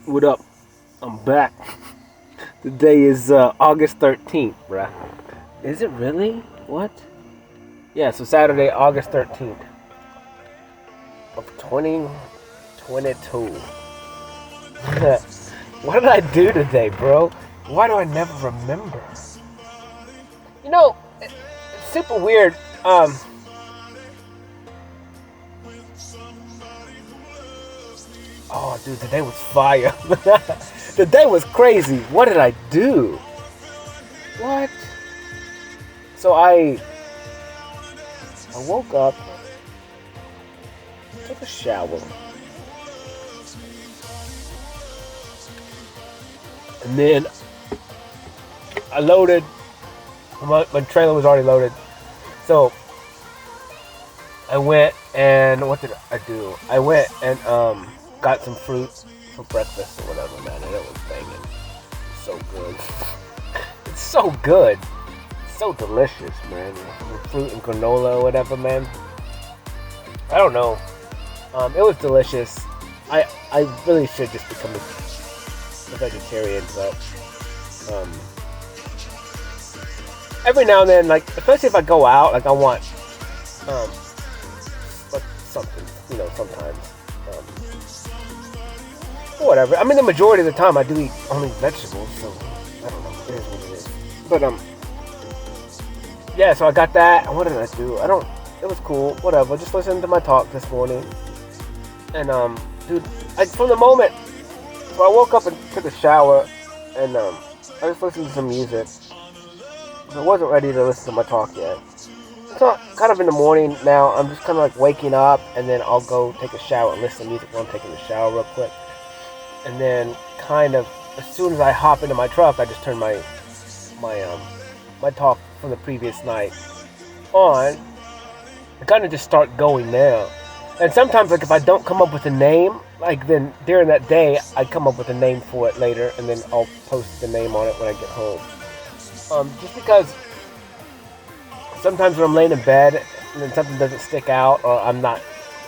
What up? I'm back. Today is August 13th, bruh. Is it really? What? Yeah, so Saturday, August 13th of 2022. What did I do today, bro? Why do I never remember? You know, it's super weird. Oh, dude, today was fire. The day was crazy. What did I do? What? So I woke up, took a shower, and then I loaded. My trailer was already loaded, so I went and what did I do? I went and got some fruit for breakfast or whatever, man, and it was banging. So good. It's so good. It's so delicious, man. Fruit and granola or whatever, man. I don't know. It was delicious. I really should just become a vegetarian, but every now and then, like, especially if I go out, like, I want like something, sometimes. Whatever. I mean, the majority of the time I do eat only vegetables, so I don't know. It is what it is. But yeah. So I got that. What did I do? It was cool. Whatever. Just listening to my talk this morning, and dude, from the moment, so I woke up and took a shower, and I just listened to some music. I wasn't ready to listen to my talk yet. So kind of in the morning now. I'm just kind of like waking up, and then I'll go take a shower and listen to music while I'm taking a shower real quick. And then, kind of, as soon as I hop into my truck, I just turn my talk from the previous night on. I kind of just start going now. And sometimes, like, if I don't come up with a name, like, then during that day, I come up with a name for it later, and then I'll post the name on it when I get home. Just because sometimes when I'm laying in bed and then something doesn't stick out, or I'm not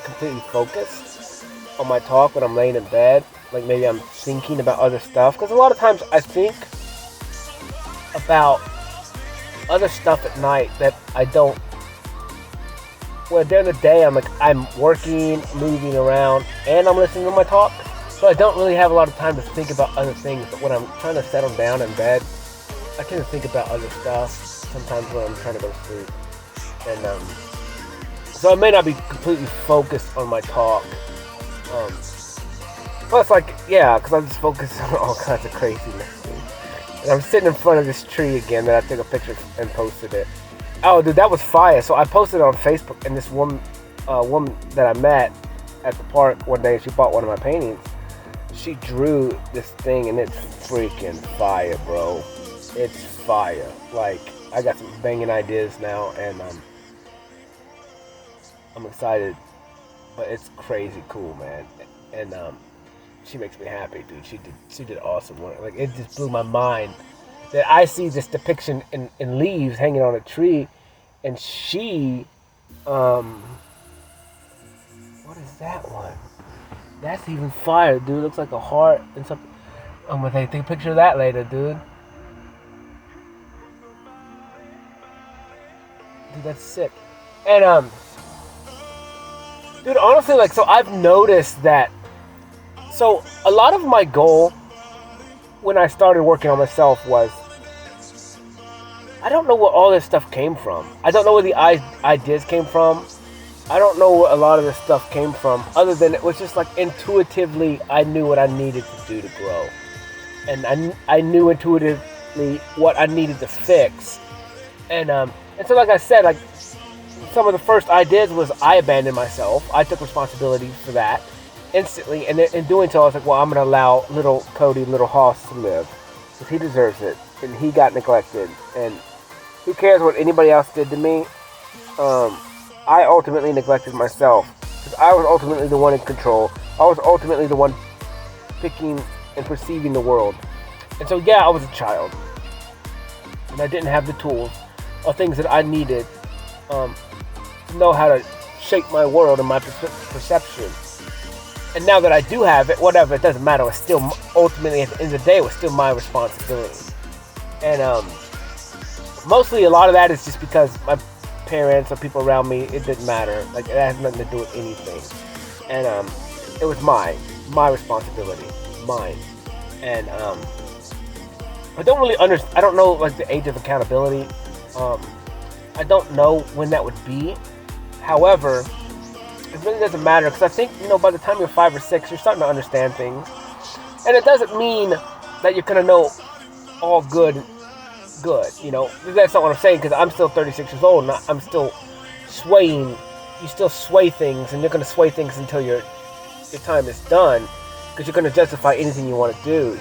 completely focused on my talk when I'm laying in bed, like maybe I'm thinking about other stuff, because a lot of times I think about other stuff at night that I don't. Well, during the day I'm working, moving around, and I'm listening to my talk, so I don't really have a lot of time to think about other things. But when I'm trying to settle down in bed, I tend to think about other stuff. Sometimes when I'm trying to go to sleep, and so I may not be completely focused on my talk. Plus, because I'm just focused on all kinds of craziness. And I'm sitting in front of this tree again that I took a picture and posted it. Oh, dude, that was fire. So I posted it on Facebook, and this woman that I met at the park one day, she bought one of my paintings. She drew this thing, and it's freaking fire, bro. It's fire. Like, I got some banging ideas now, and I'm excited. But it's crazy cool, man. And she makes me happy, dude. She did awesome work. Like, it just blew my mind that I see this depiction in leaves hanging on a tree, and she, what is that one? That's even fire, dude. Looks like a heart and something. I'm gonna take a picture of that later, dude. Dude, that's sick. And dude, honestly, like, so I've noticed that. So, a lot of my goal when I started working on myself was, I don't know where all this stuff came from. I don't know where the ideas came from. I don't know where a lot of this stuff came from, other than it was just like intuitively, I knew what I needed to do to grow. And I knew intuitively what I needed to fix. And so, like I said, like, some of the first ideas was I abandoned myself. I took responsibility for that instantly, and in doing so, I was like, well, I'm going to allow little Cody, little Hoss to live, because he deserves it, and he got neglected, and who cares what anybody else did to me? I ultimately neglected myself, because I was ultimately the one in control. I was ultimately the one picking and perceiving the world. And so, yeah, I was a child, and I didn't have the tools or things that I needed to know how to shape my world and my perception. And now that I do have it, whatever, it doesn't matter. It's still, ultimately, at the end of the day, it was still my responsibility. And mostly a lot of that is just because my parents or people around me, it didn't matter. Like, it has nothing to do with anything. And it was my responsibility, mine. And I don't really understand. I don't know, like, the age of accountability. I don't know when that would be. However, it really doesn't matter, because I think, by the time you're 5 or 6, you're starting to understand things. And it doesn't mean that you're going to know all good. That's not what I'm saying, because I'm still 36 years old, and I'm still swaying. You still sway things, and you're going to sway things until your time is done, because you're going to justify anything you want to do,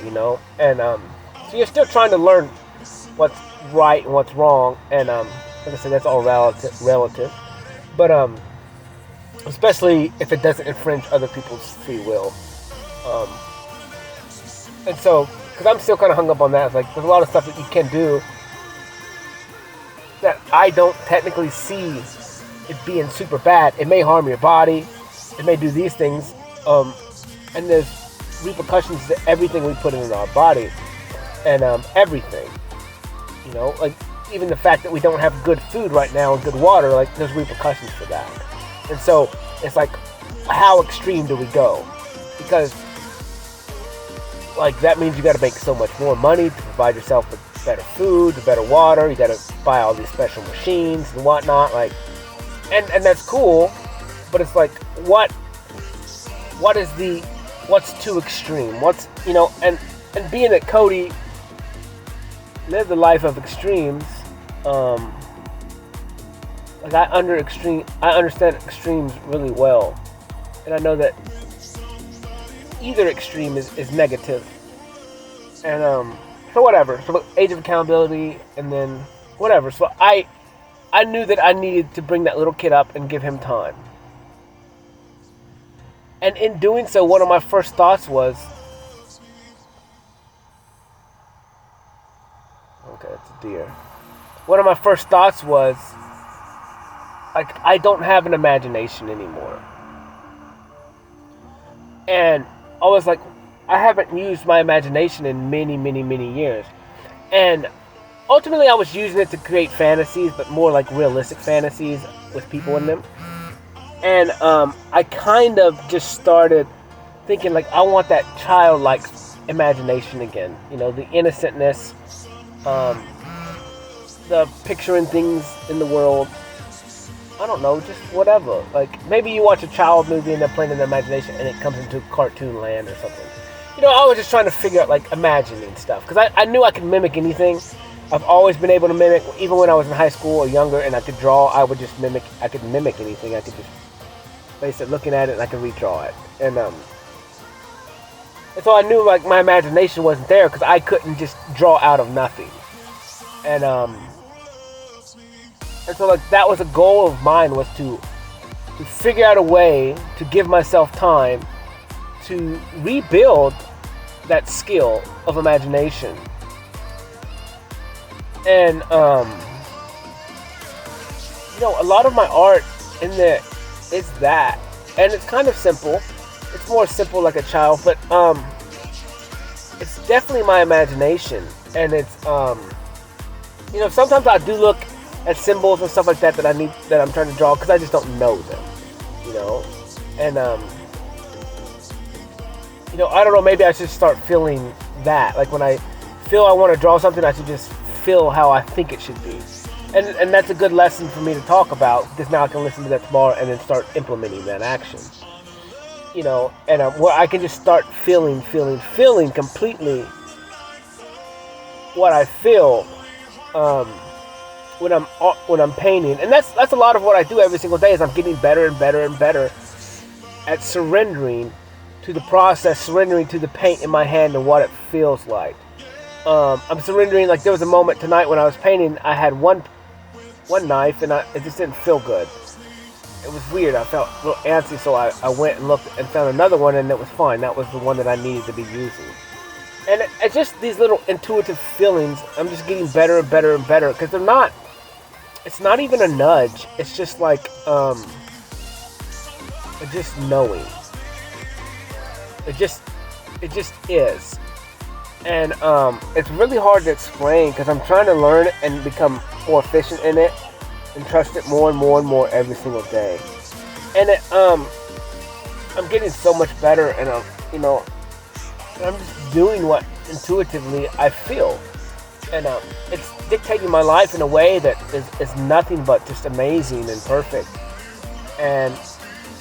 And so you're still trying to learn what's right and what's wrong, and like I said, that's all relative. But especially if it doesn't infringe other people's free will. And so, because I'm still kind of hung up on that. It's like, there's a lot of stuff that you can do that I don't technically see it being super bad. It may harm your body. It may do these things. And there's repercussions to everything we put in our body. And everything. Like, even the fact that we don't have good food right now and good water, like, there's repercussions for that. And so, it's like, how extreme do we go? Because, like, that means you got to make so much more money to provide yourself with better food, with better water. You got to buy all these special machines and whatnot. Like, and that's cool, but it's like, what's too extreme? What's, and being that Cody lived the life of extremes, like, I understand extremes really well, and I know that either extreme is negative, and so whatever. So age of accountability, and then whatever. So I knew that I needed to bring that little kid up and give him time, and in doing so, one of my first thoughts was, okay, it's a deer. One of my first thoughts was, like, I don't have an imagination anymore. And I was like, I haven't used my imagination in many, many, many years. And ultimately I was using it to create fantasies, but more like realistic fantasies with people in them. And I kind of just started thinking, like, I want that childlike imagination again. The innocentness, the picturing things in the world. I don't know, just whatever. Like, maybe you watch a child movie and they're playing in their imagination and it comes into cartoon land or something. I was just trying to figure out, like, imagining stuff. Because I knew I could mimic anything. I've always been able to mimic, even when I was in high school or younger and I could draw, I could mimic anything. I could just face it, looking at it, and I could redraw it. And so I knew, like, my imagination wasn't there because I couldn't just draw out of nothing. And so, like, that was a goal of mine, was to figure out a way to give myself time to rebuild that skill of imagination. And, a lot of my art in there is that. And it's kind of simple. It's more simple like a child, but, it's definitely my imagination. And it's, sometimes I do look at symbols and stuff like that that I'm trying to draw, because I just don't know them, and I don't know, maybe I should start feeling that, like, when I feel I want to draw something, I should just feel how I think it should be, and that's a good lesson for me to talk about, because now I can listen to that tomorrow and then start implementing that action, and where I can just start feeling completely what I feel, when I'm painting. And that's a lot of what I do every single day, is I'm getting better and better and better at surrendering to the process, surrendering to the paint in my hand and what it feels like. I'm surrendering. Like, there was a moment tonight when I was painting, I had one knife and it just didn't feel good. It was weird. I felt a little antsy, so I went and looked and found another one, and it was fine. That was the one that I needed to be using. And it's just these little intuitive feelings. I'm just getting better and better and better, because it's not even a nudge. It's just like, just knowing. It just is. And it's really hard to explain because I'm trying to learn it and become more efficient in it and trust it more and more and more every single day. And I'm getting so much better, and I'm just doing what intuitively I feel, and it's dictating my life in a way that is nothing but just amazing and perfect. And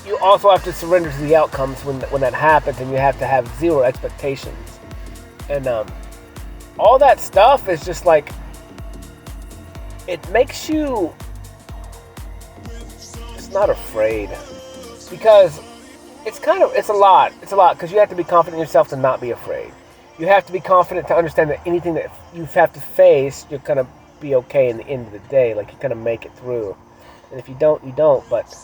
you also have to surrender to the outcomes when that happens, and you have to have zero expectations. And all that stuff is just like, it makes you just not afraid, because it's a lot because you have to be confident in yourself to not be afraid. You have to be confident to understand that anything that you have to face, you're gonna be okay in the end of the day. Like, you're gonna make it through, and if you don't, you don't. But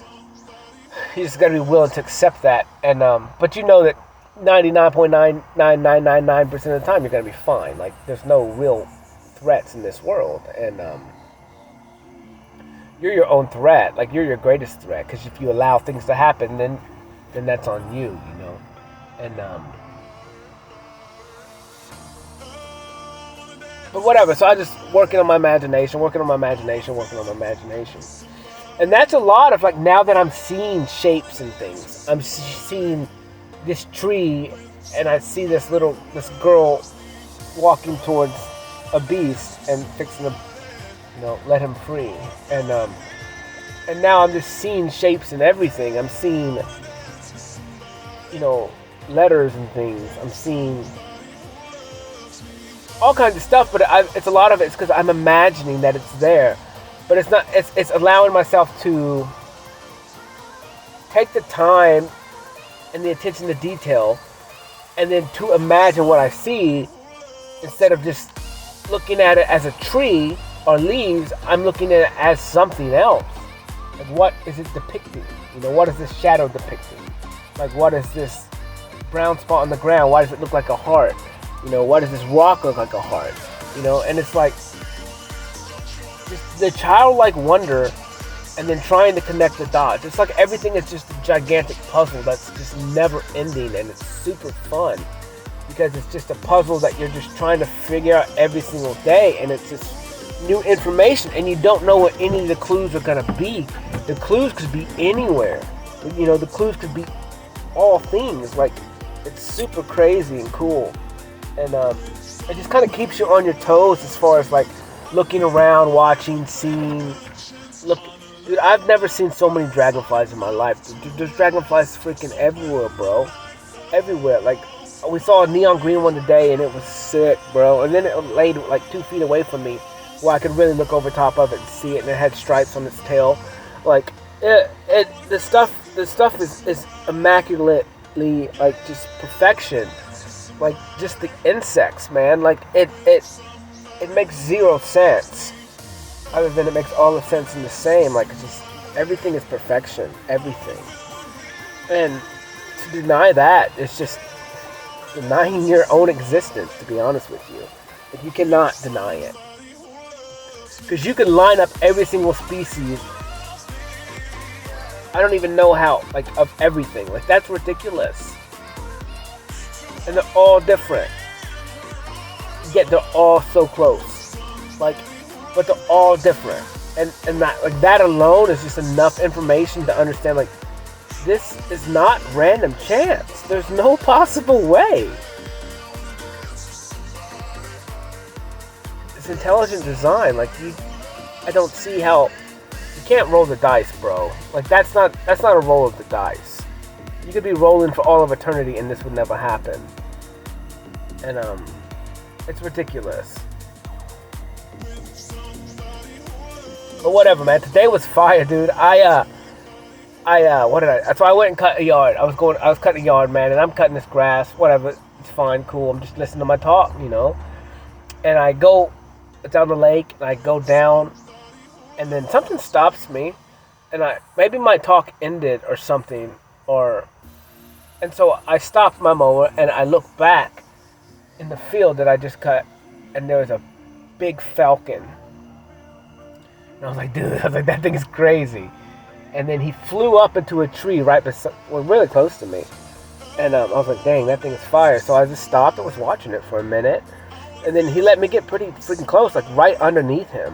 you just gotta be willing to accept that. And but you know that 99.99999% of the time you're gonna be fine. Like, there's no real threats in this world, and you're your own threat. Like, you're your greatest threat, because if you allow things to happen, then that's on you, you know. And but whatever. So I just working on my imagination, and that's a lot of, like, now that I'm seeing shapes and things. I'm seeing this tree, and I see this girl walking towards a beast and fixing to, let him free. And now I'm just seeing shapes and everything. I'm seeing, letters and things. I'm seeing all kinds of stuff, but it's a lot of it's because I'm imagining that it's there. But it's not. It's allowing myself to take the time and the attention to detail, and then to imagine what I see, instead of just looking at it as a tree or leaves. I'm looking at it as something else. Like, what is it depicting? What is this shadow depicting? Like, what is this brown spot on the ground? Why does it look like a heart? Why does this rock look like a heart? And it's like just the childlike wonder, and then trying to connect the dots. It's like everything is just a gigantic puzzle that's just never ending, and it's super fun because it's just a puzzle that you're just trying to figure out every single day, and it's just new information, and you don't know what any of the clues are going to be. The clues could be anywhere. The clues could be all things. Like, it's super crazy and cool. And it just kind of keeps you on your toes as far as, like, looking around, watching, seeing. Look, dude, I've never seen so many dragonflies in my life. Dude, there's dragonflies freaking everywhere, bro. Everywhere. Like, we saw a neon green one today, and it was sick, bro. And then it laid like 2 feet away from me, where I could really look over top of it and see it, and it had stripes on its tail. Like, the stuff is immaculately, like, just perfection. Like, just the insects, man. Like, it makes zero sense, other than it makes all the sense in the same. Like, it's just, everything is perfection, everything. And to deny that is just denying your own existence, to be honest with you. Like, you cannot deny it, because you can line up every single species. I don't even know how, like, of everything. Like, that's ridiculous. And they're all different, yet they're all so close. Like, but they're all different, and that, like, that alone is just enough information to understand, like, this is not random chance. There's no possible way. It's intelligent design. Like, I don't see how you can't roll the dice, bro. Like, that's not a roll of the dice. You could be rolling for all of eternity, and this would never happen. And it's ridiculous. But whatever, man. Today was fire, dude. So I went and cut a yard. I was cutting a yard, man, and I'm cutting this grass. Whatever, it's fine, cool. I'm just listening to my talk, And I go down the lake, and I go down, and then something stops me, and maybe my talk ended or something, and so I stopped my mower, and I look back in the field that I just cut, and there was a big falcon. And I was like, dude, that thing is crazy. And then he flew up into a tree really close to me. And I was like, dang, that thing is fire. So I just stopped and was watching it for a minute. And then he let me get pretty freaking close, like right underneath him.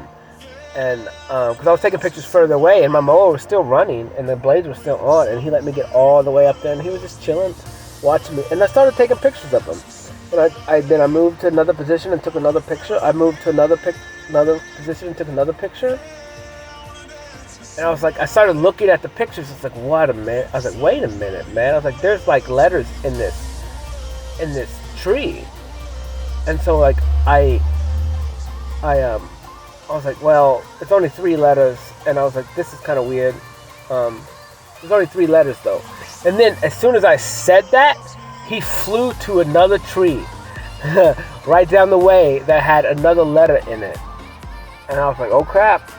And because I was taking pictures further away, and my mower was still running, and the blades were still on, and he let me get all the way up there, and he was just chilling, watching me. And I started taking pictures of him. And then I moved to another position and took another picture. I moved to another position and took another picture. And I was like, I started looking at the pictures. It's like, what a minute. I was like, wait a minute, man. I was like, there's like letters in this tree. And so like I was like, well, it's only 3 letters. And I was like, this is kind of weird. There's only 3 letters though. And then as soon as I said that, he flew to another tree right down the way that had another letter in it. And I was like, oh crap.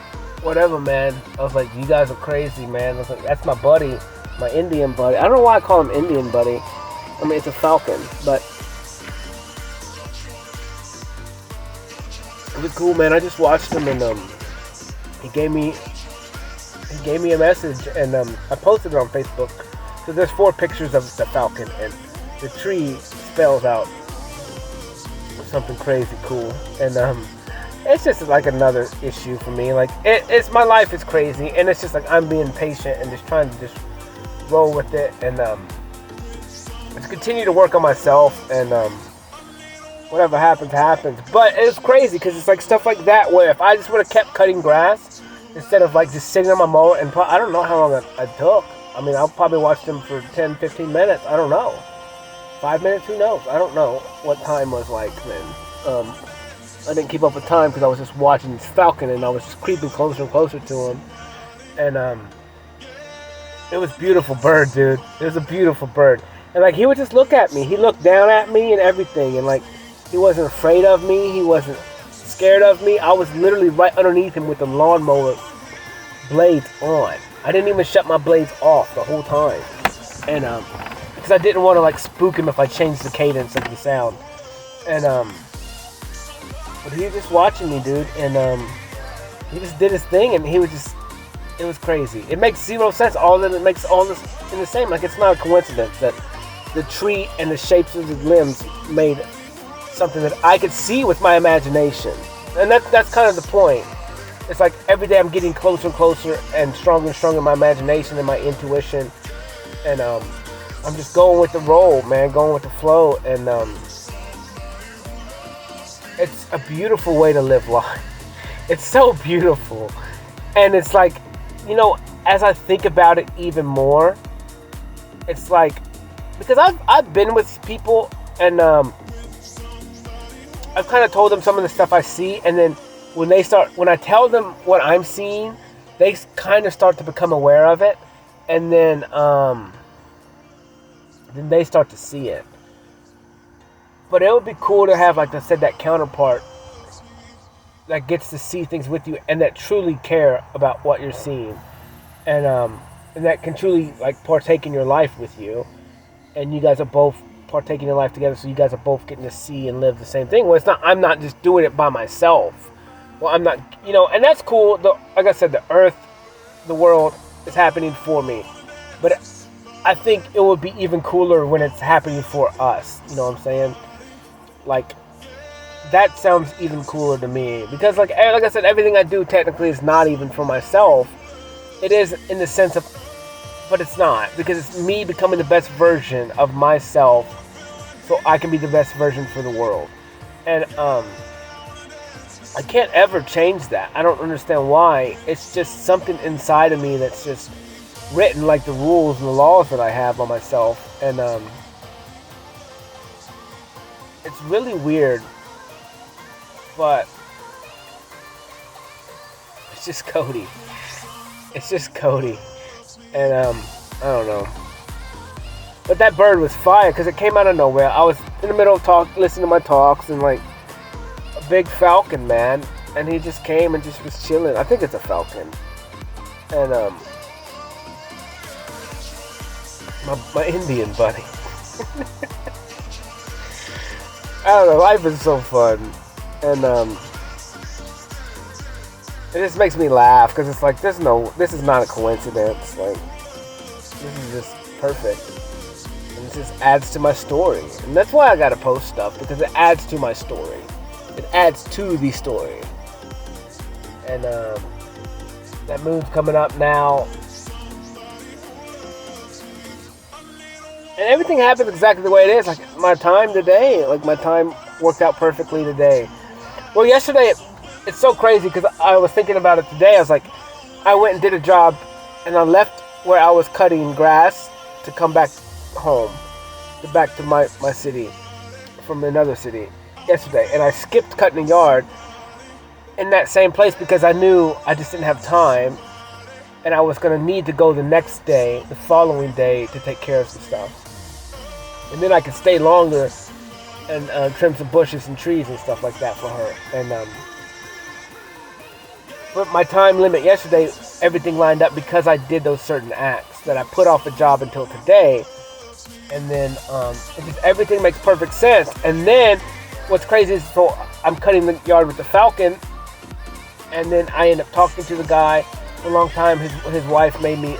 Whatever, man. I was like, you guys are crazy, man. I was like, that's my buddy, my Indian buddy. I don't know why I call him Indian buddy. I mean, it's a falcon, but it was cool, man. I just watched him, and he gave me a message, and I posted it on Facebook. So there's 4 pictures of the falcon, and the tree spells out something crazy cool, and it's just like another issue for me. Like it's my life is crazy, and it's just like I'm being patient and just trying to just roll with it, and just continue to work on myself, and whatever happens happens. But it's crazy because it's like stuff like that where if I just would have kept cutting grass instead of like just sitting on my mower, and I don't know how long I took. I mean, I'll probably watch them for 10-15 minutes. I don't know, 5 minutes, who knows? I don't know what time was like then. I didn't keep up with time because I was just watching this falcon, and I was just creeping closer and closer to him. And it was a beautiful bird, dude. It was a beautiful bird. And like he would just look at me. He looked down at me and everything. And like he wasn't afraid of me. He wasn't scared of me. I was literally right underneath him with the lawnmower blades on. I didn't even shut my blades off the whole time. And because I didn't want to like spook him if I changed the cadence of the sound. And but he was just watching me, dude, and he just did his thing, and it was crazy. It makes 0 sense. It makes all this in the same. Like, it's not a coincidence that the tree and the shapes of the limbs made something that I could see with my imagination. And that's kind of the point. It's like every day I'm getting closer and closer and stronger in my imagination and my intuition. And I'm just going with the roll, man, going with the flow, and it's a beautiful way to live life. It's so beautiful. And it's like, you know, as I think about it even more, it's like, because I've been with people, and I've kind of told them some of the stuff I see, and then when I tell them what I'm seeing, they kind of start to become aware of it, and then they start to see it. But it would be cool to have, like I said, that counterpart that gets to see things with you and that truly care about what you're seeing, and that can truly like partake in your life with you, and you guys are both partaking in life together, so you guys are both getting to see and live the same thing. Well, it's not. I'm not just doing it by myself. Well, I'm not, you know, and that's cool. Like I said, the earth, the world is happening for me, but I think it would be even cooler when it's happening for us. You know what I'm saying? Like, that sounds even cooler to me, because like I said, everything I do technically is not even for myself. It is in the sense of, but it's not, because it's me becoming the best version of myself, so I can be the best version for the world. And I can't ever change that. I don't understand why. It's just something inside of me that's just written, like the rules and the laws that I have on myself. And it's really weird, but it's just Cody. It's just Cody. And I don't know. But that bird was fire because it came out of nowhere. I was in the middle of listening to my talks, and like a big falcon, man, and he just came and just was chilling. I think it's a falcon. And my Indian buddy. I don't know, life is so fun, and it just makes me laugh, because it's like, this is not a coincidence, like, this is just perfect, and just adds to my story. And that's why I gotta post stuff, because it adds to my story. It adds to the story. And that move's coming up now. And everything happens exactly the way it is. Like my time today, my time worked out perfectly today. Well, yesterday, it's so crazy because I was thinking about it today. I was like, I went and did a job, and I left where I was cutting grass to come back home, back to my city from another city yesterday. And I skipped cutting a yard in that same place because I knew I just didn't have time, and I was going to need to go the next day, the following day, to take care of some stuff. And then I could stay longer and trim some bushes and trees and stuff like that for her. And but my time limit yesterday, everything lined up because I did those certain acts that I put off the job until today. And then everything makes perfect sense. And then what's crazy is, so I'm cutting the yard with the Falcon, and then I end up talking to the guy for a long time. His wife made me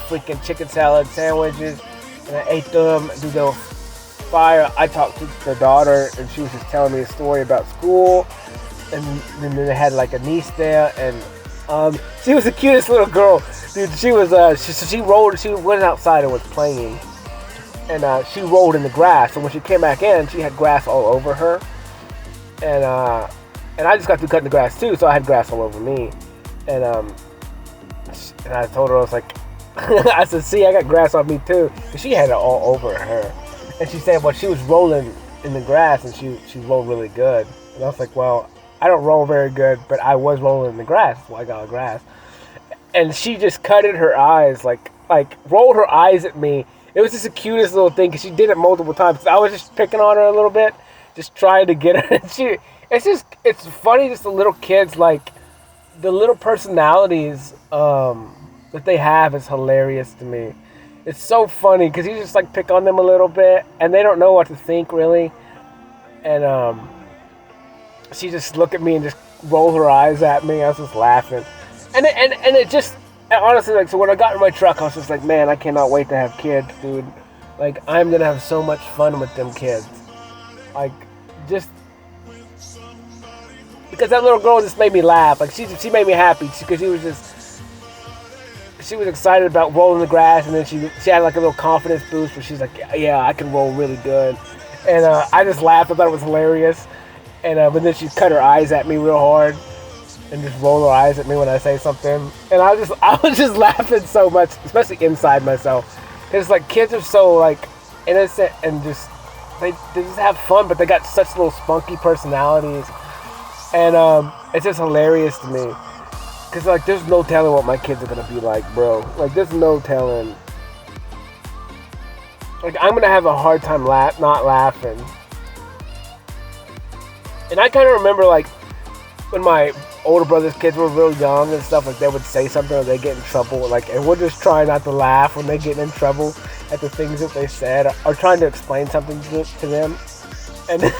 freaking chicken salad sandwiches, and I ate them through the fire. I talked to the daughter, and she was just telling me a story about school. And then they had like a niece there, and she was the cutest little girl, dude. She was she rolled. She went outside and was playing, and she rolled in the grass. So when she came back in, she had grass all over her, and I just got through cutting the grass too, so I had grass all over me, and I told her, I was like, I said, see, I got grass on me too, and she had it all over her, and she said, well, she was rolling in the grass, and she rolled really good, and I was like, well, I don't roll very good, but I was rolling in the grass, so I got grass. And she just cutted her eyes, like rolled her eyes at me. It was just the cutest little thing, because she did it multiple times. I was just picking on her a little bit, just trying to get her. And it's funny, just the little kids, like the little personalities that they have is hilarious to me. It's so funny, because you just like pick on them a little bit, and they don't know what to think really. And she just looked at me and just rolled her eyes at me. I was just laughing, and it just, honestly, like, so when I got in my truck, I was just like, man, I cannot wait to have kids, dude. Like, I'm gonna have so much fun with them kids. Like, just because that little girl just made me laugh. Like, she made me happy because she was excited about rolling the grass, and then she had like a little confidence boost where she's like, yeah, I can roll really good, and I just laughed. I thought it was hilarious. And but then she cut her eyes at me real hard, and just roll her eyes at me when I say something. And I was just laughing so much, especially inside myself, because like kids are so like innocent and just they just have fun, but they got such little spunky personalities, and it's just hilarious to me, because like there's no telling what my kids are gonna be like, bro. Like there's no telling. Like I'm gonna have a hard time not laughing. And I kind of remember, like, when my older brother's kids were real young and stuff, like, they would say something or they get in trouble, like, and we're just trying not to laugh when they get in trouble at the things that they said, or trying to explain something to them. And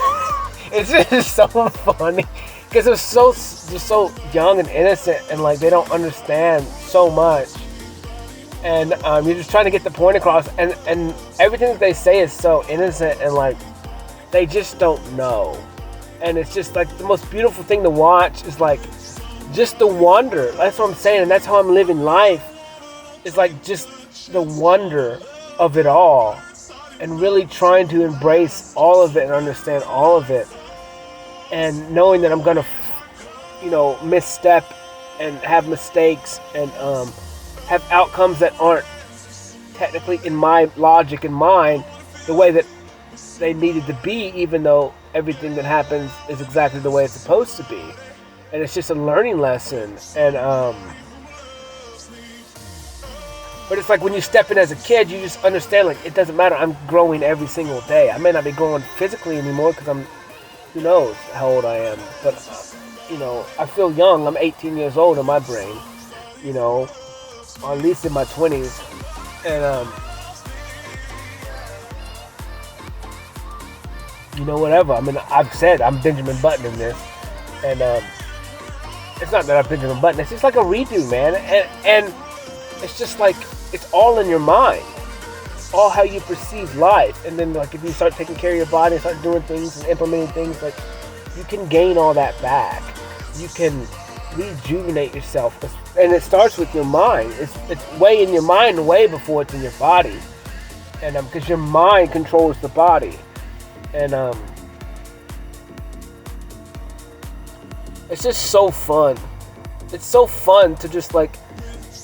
it's just so funny, because they're just so young and innocent, and, like, they don't understand so much. And you're just trying to get the point across, and everything that they say is so innocent, and, like, they just don't know. And it's just like the most beautiful thing to watch is like just the wonder. That's what I'm saying, and that's how I'm living life. It's like just the wonder of it all, and really trying to embrace all of it and understand all of it, and knowing that I'm gonna, misstep and have mistakes and have outcomes that aren't technically in my logic and mind the way that they needed to be, even though everything that happens is exactly the way it's supposed to be. And it's just a learning lesson. And but it's like when you step in as a kid, you just understand, like, it doesn't matter. I'm growing every single day. I may not be growing physically anymore because who knows how old I am, but I feel young. I'm 18 years old in my brain, or at least in my 20s. And whatever. I mean, I've said I'm Benjamin Button in this, and it's not that I'm Benjamin Button. It's just like a redo, man, and it's just like it's all in your mind. all how you perceive life. And then like if you start taking care of your body and start doing things and implementing things, like you can gain all that back. You can rejuvenate yourself, and it starts with your mind. It's way in your mind way before it's in your body, and because your mind controls the body, and it's just so fun. It's so fun to just like,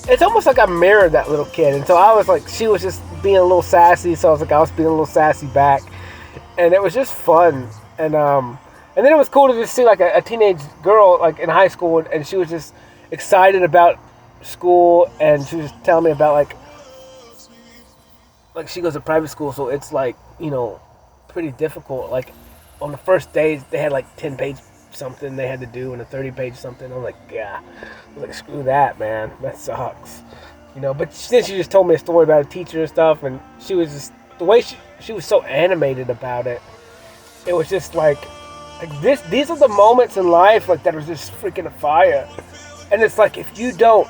it's almost like I mirrored that little kid, and so I was like, she was just being a little sassy, so I was like, I was being a little sassy back, and it was just fun, and then it was cool to just see like a teenage girl like in high school, and she was just excited about school, and she was telling me about like she goes to private school, so it's like, you know, pretty difficult. Like on the first days they had like 10-page something they had to do and a 30-page something. I'm like, yeah, I'm like, screw that, man, that sucks, you know. But then she just told me a story about a teacher and stuff, and she was just, the way she was so animated about it. It was just like these are the moments in life like that are just freaking fire. And it's like, if you don't,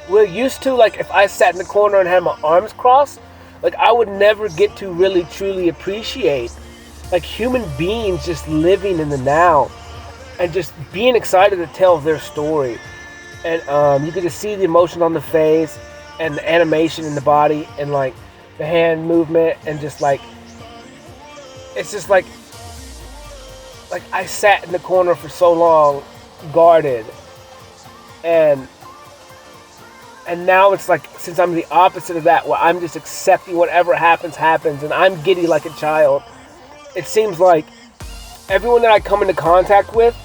we're used to, like, if I sat in the corner and had my arms crossed, like I would never get to really truly appreciate like human beings just living in the now and just being excited to tell their story. And you could just see the emotion on the face and the animation in the body and like the hand movement, and just like, it's just like I sat in the corner for so long, guarded, and now it's like, since I'm the opposite of that, where I'm just accepting whatever happens, and I'm giddy like a child. It seems like everyone that I come into contact with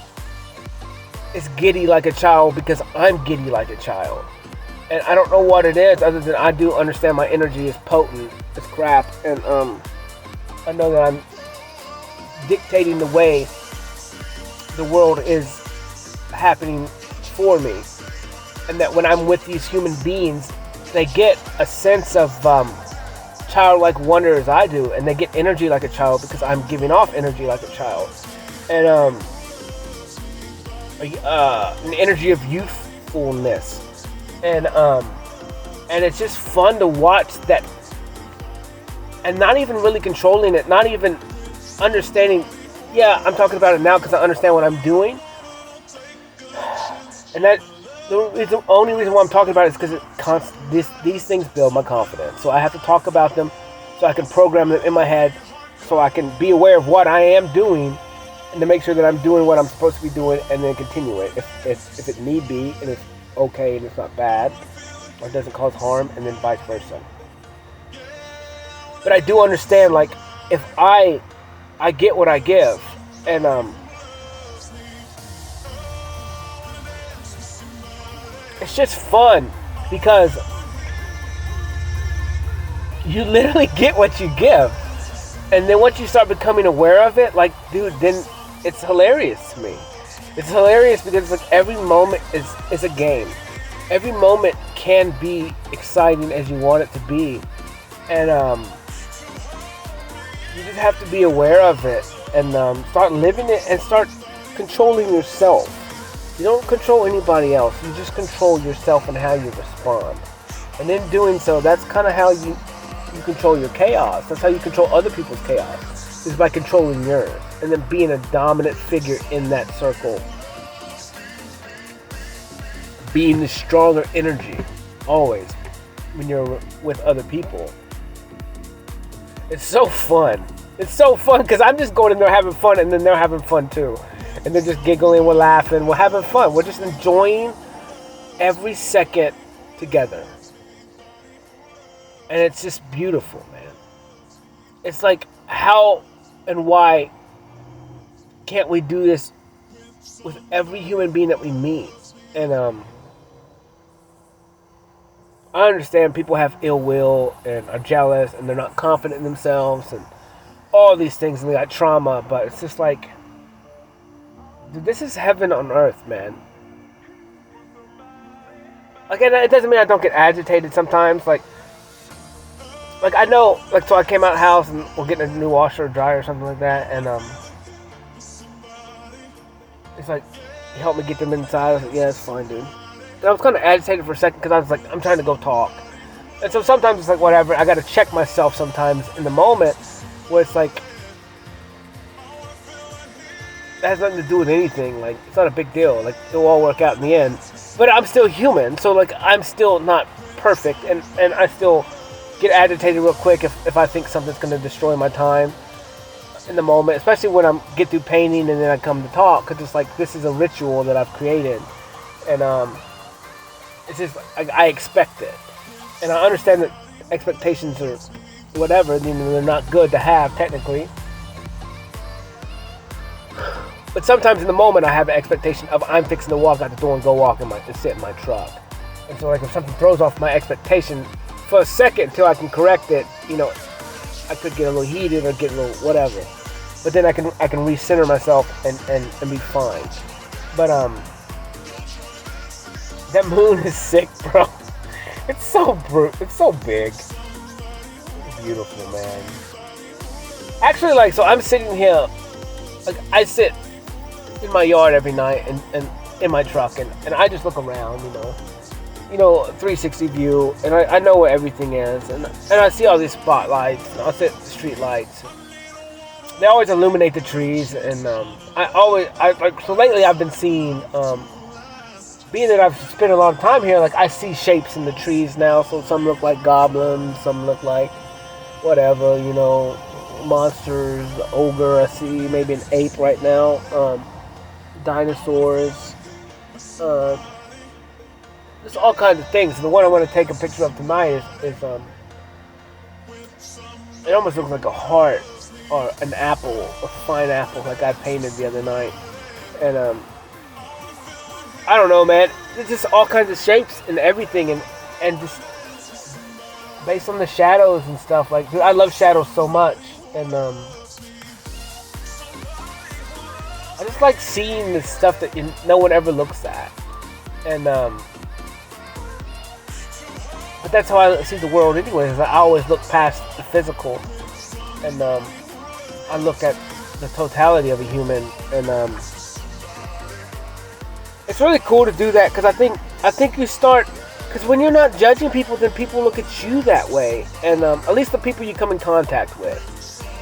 is giddy like a child because I'm giddy like a child. And I don't know what it is, other than I do understand my energy is potent as crap, and I know that I'm dictating the way the world is happening for me, and that when I'm with these human beings, they get a sense of childlike wonder as I do, and they get energy like a child because I'm giving off energy like a child, and an energy of youthfulness, and it's just fun to watch that, and not even really controlling it, not even understanding. Yeah, I'm talking about it now because I understand what I'm doing, and that the only reason why I'm talking about it is because these things build my confidence. So I have to talk about them, so I can program them in my head, so I can be aware of what I am doing, and to make sure that I'm doing what I'm supposed to be doing, and then continue it if it need be, and it's okay and it's not bad, or it doesn't cause harm, and then vice versa. But I do understand, like, if I get what I give, and it's just fun because you literally get what you give, and then once you start becoming aware of it, like, dude, then it's hilarious to me. It's hilarious because it's like every moment is a game. Every moment can be exciting as you want it to be, and you just have to be aware of it, and start living it, and start controlling yourself. You don't control anybody else. You just control yourself and how you respond. And in doing so, that's kind of how you control your chaos. That's how you control other people's chaos, is by controlling yours, and then being a dominant figure in that circle. Being the stronger energy, always, when you're with other people. It's so fun. It's so fun because I'm just going in there having fun, and then they're having fun too. And they're just giggling, we're laughing, we're having fun. We're just enjoying every second together. And it's just beautiful, man. It's like, how and why can't we do this with every human being that we meet? And I understand people have ill will and are jealous and they're not confident in themselves and all these things, and they got trauma, but it's just like, dude, this is heaven on earth, man. Like, it doesn't mean I don't get agitated sometimes, like I know, like, so I came out of the house and we're getting a new washer or dryer or something like that, and it's like, he helped me get them inside. I was like, yeah, it's fine, dude. And I was kind of agitated for a second because I was like, I'm trying to go talk. And so sometimes it's like, whatever, I gotta check myself sometimes in the moment where it's like, that has nothing to do with anything. Like, it's not a big deal. Like, it'll all work out in the end. But I'm still human, so like, I'm still not perfect, and I still get agitated real quick if I think something's gonna destroy my time in the moment, especially when I get through painting and then I come to talk, because it's like, this is a ritual that I've created, and it's just, I expect it, and I understand that expectations are whatever, you know, they're not good to have technically, but sometimes in the moment I have an expectation of I'm fixing to walk out the door and go walk and sit in my truck, and so like if something throws off my expectation for a second until I can correct it, you know, I could get a little heated or get a little whatever. But then I can recenter myself and be fine. But that moon is sick, bro. It's so big. It's beautiful, man. Actually, like, so I'm sitting here, like, I sit in my yard every night and in my truck and I just look around, you know, 360 view, and I know where everything is, and I see all these spotlights, and I see the street lights. They always illuminate the trees, and so lately I've been seeing, being that I've spent a lot of time here, like, I see shapes in the trees now, so some look like goblins, some look like whatever, you know, monsters, ogre, I see maybe an ape right now, dinosaurs, there's all kinds of things. The one I want to take a picture of tonight is it almost looks like a heart or an apple, a fine apple like I painted the other night. And I don't know, man. There's just all kinds of shapes and everything, and just based on the shadows and stuff. Like, dude, I love shadows so much, and I just like seeing the stuff that no one ever looks at, and but that's how I see the world anyways. I always look past the physical, and I look at the totality of a human, and it's really cool to do that, because I think you start, because when you're not judging people, then people look at you that way, and at least the people you come in contact with,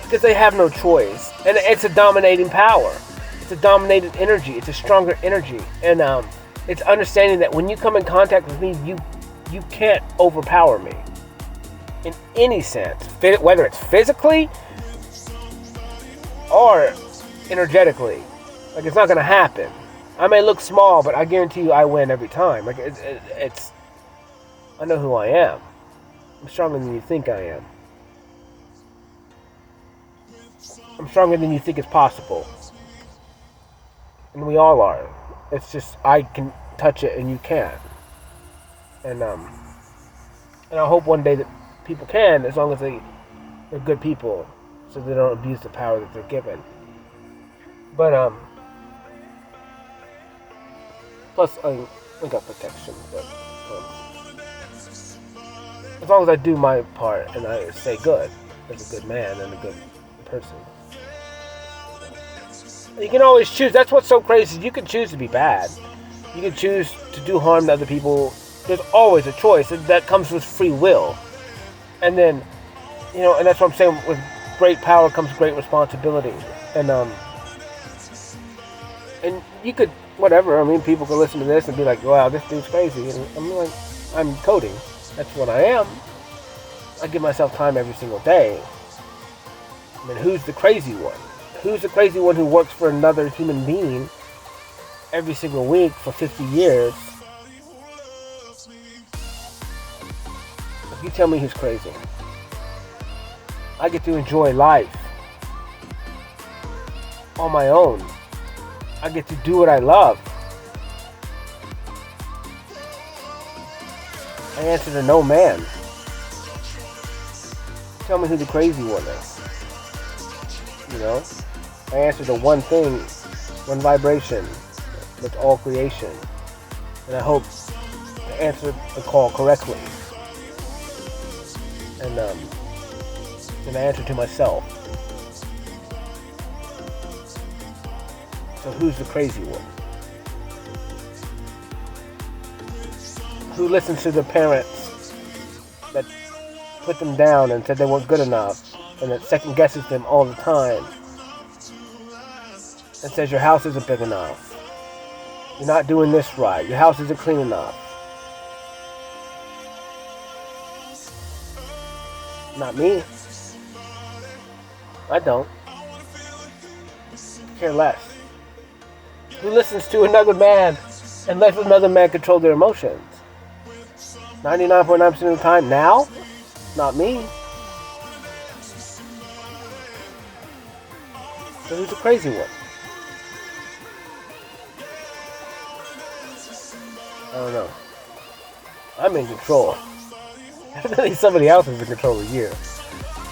because they have no choice, and it's a dominating power, it's a dominated energy, it's a stronger energy, and it's understanding that when you come in contact with me, you can't overpower me in any sense, whether it's physically or energetically. Like, it's not gonna happen. I may look small, but I guarantee you I win every time. Like, it's I know who I am. I'm stronger than you think I am. I'm stronger than you think is possible. And we all are. It's just I can touch it and you can't. And I hope one day that people can, as long as they're good people, so they don't abuse the power that they're given. But plus I got protection, but as long as I do my part and I stay good as a good man and a good person. You can always choose. That's what's so crazy. You can choose to be bad. You can choose to do harm to other people. There's always a choice, and that comes with free will. And then, you know, and that's what I'm saying, with great power comes great responsibility. And you could, whatever, I mean, people could listen to this and be like, wow, this dude's crazy. And I'm like, I'm coding. That's what I am. I give myself time every single day. I mean, who's the crazy one? Who's the crazy one who works for another human being every single week for 50 years? If you tell me who's crazy. I get to enjoy life on my own. I get to do what I love. I answer to no man. Tell me who the crazy one is. You know? I answer to one thing, one vibration. That's all creation. And I hope to answer the call correctly. And I answer to myself. So who's the crazy one? Who listens to the parents that put them down and said they weren't good enough, and that second guesses them all the time, and says your house isn't big enough, you're not doing this right, your house isn't clean enough. Not me. I don't. Care less. Who listens to another man and lets another man control their emotions? 99.9% of the time now? Not me. So who's the crazy one? I don't know. I'm in control. Evidently somebody else is in control of you.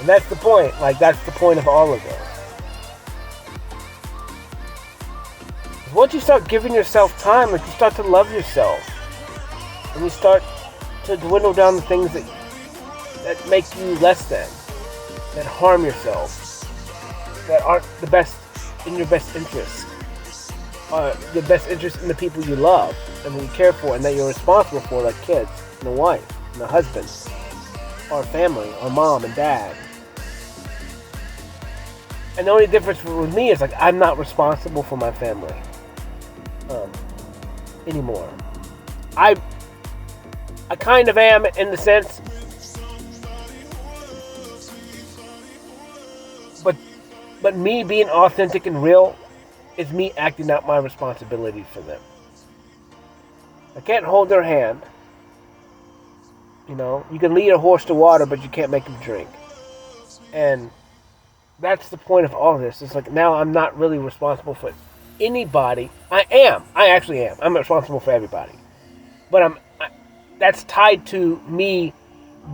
And that's the point. Like, that's the point of all of this. Once you start giving yourself time, like, you start to love yourself. And you start to dwindle down the things that make you less than. That harm yourself. That aren't the best in your best interest. The best interest in the people you love and that you care for and that you're responsible for, like kids and a wife and a husband, or family, or mom and dad. And the only difference with me is, like, I'm not responsible for my family anymore. I kind of am, in the sense, but me being authentic and real is me acting out my responsibility for them. I can't hold their hand. You know, you can lead a horse to water, but you can't make him drink. And that's the point of all this. It's like, now I'm not really responsible for anybody. I actually am. I'm responsible for everybody. But that's tied to me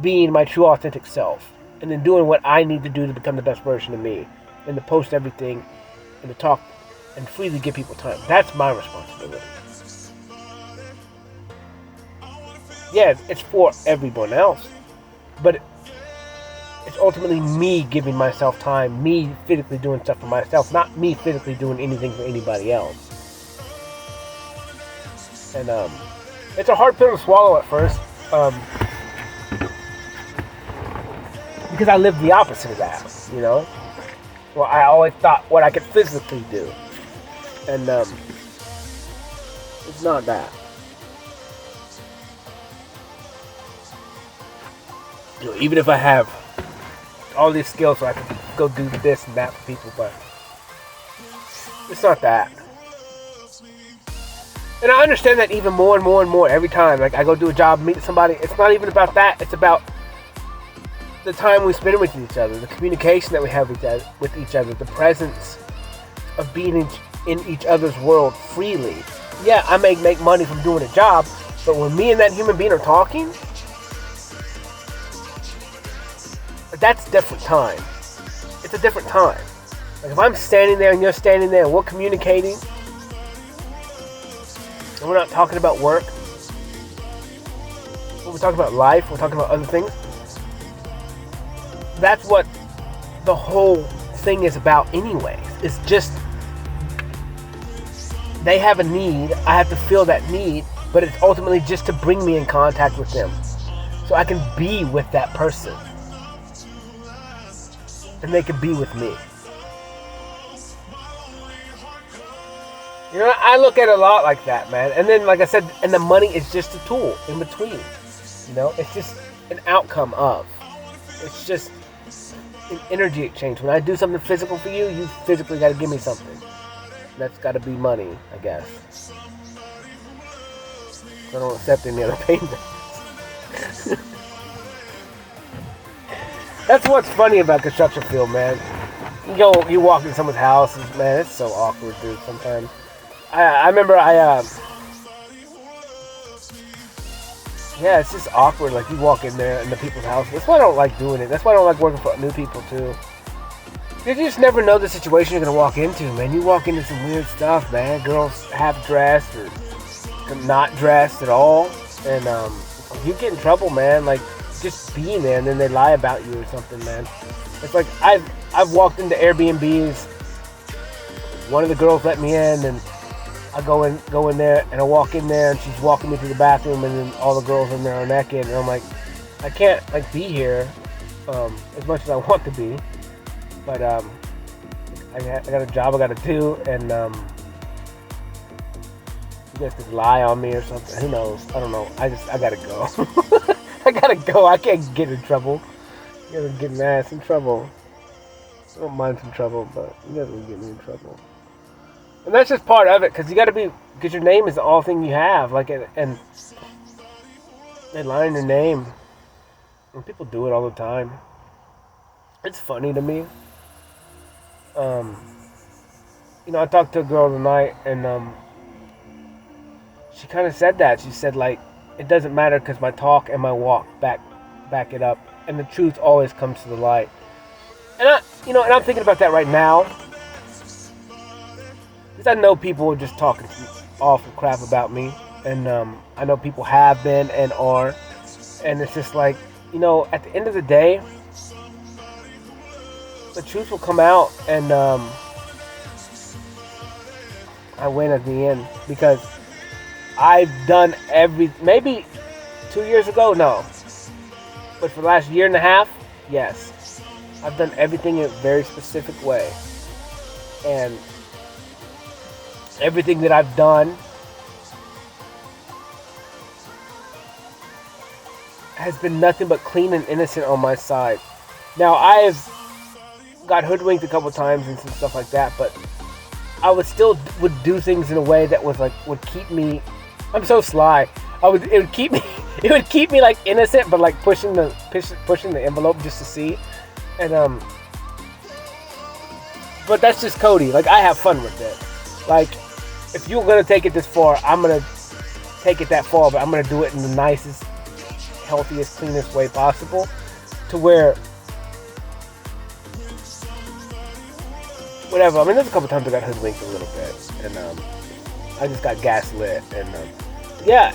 being my true authentic self. And then doing what I need to do to become the best version of me. And to post everything. And to talk and freely give people time. That's my responsibility. Yeah, it's for everyone else. But it's ultimately me giving myself time. Me physically doing stuff for myself. Not me physically doing anything for anybody else. And it's a hard pill to swallow at first. Because I lived the opposite of that, you know? Well, I always thought what I could physically do. And it's not that. You know, even if I have all these skills so I can go do this and that for people, but it's not that. And I understand that even more and more and more every time. Like, I go do a job, meet somebody, it's not even about that. It's about the time we spend with each other, the communication that we have with each other, the presence of being in each other's world freely. Yeah, I may make money from doing a job, but when me and that human being are talking, that's different time. It's a different time. Like, if I'm standing there and you're standing there and we're communicating, and we're not talking about work, we're talking about life, we're talking about other things, that's what the whole thing is about anyways. It's just, they have a need, I have to fill that need, but it's ultimately just to bring me in contact with them so I can be with that person and they can be with me. You know, I look at it a lot like that, man. And then, like I said, and the money is just a tool in between. You know, it's just an outcome of. It's just an energy exchange. When I do something physical for you, you physically got to give me something. That's got to be money, I guess. I don't accept any other payment. That's what's funny about construction field, man. You walk in someone's house, and, man, it's so awkward, dude, sometimes. I remember yeah, it's just awkward, like, you walk in there in the people's house. That's why I don't like doing it. That's why I don't like working for new people, too. You just never know the situation you're going to walk into, man. You walk into some weird stuff, man. Girls half-dressed or not dressed at all. And you get in trouble, man, like, just being there, and then they lie about you or something, man. It's like, I've walked into Airbnbs. One of the girls let me in, and I go in there, and I walk in there, and she's walking me to the bathroom, and then all the girls in there are naked, and I'm like, I can't, like, be here. as much as I want to be. But I got a job I got to do, and you guys could lie on me or something. Who knows? I don't know. I gotta go. I gotta go. I can't get in trouble. You guys are getting my ass in trouble. I don't mind some trouble, but you guys will get me in trouble. And that's just part of it, because you got to be, because your name is the all thing you have. Like, and they lie in your name. And people do it all the time. It's funny to me. I talked to a girl tonight, and she kind of said that. She said, like, it doesn't matter because my talk and my walk back it up, and the truth always comes to the light. And I'm thinking about that right now, because I know people are just talking awful crap about me, and I know people have been and are, and it's just like, at the end of the day, the truth will come out, and I win at the end, because I've done maybe 2 years ago, no, but for the last year and a half, yes, I've done everything in a very specific way, and everything that I've done has been nothing but clean and innocent on my side. Now, I've got hoodwinked a couple times and some stuff like that, but I would do things in a way that was like, would keep me, I'm so sly. It would keep me like innocent, but like pushing the envelope just to see. And but that's just Cody. Like, I have fun with it. Like, if you're gonna take it this far, I'm gonna take it that far, but I'm gonna do it in the nicest, healthiest, cleanest way possible, to where whatever. I mean, there's a couple times I got hoodwinked a little bit, and I just got gaslit, and yeah,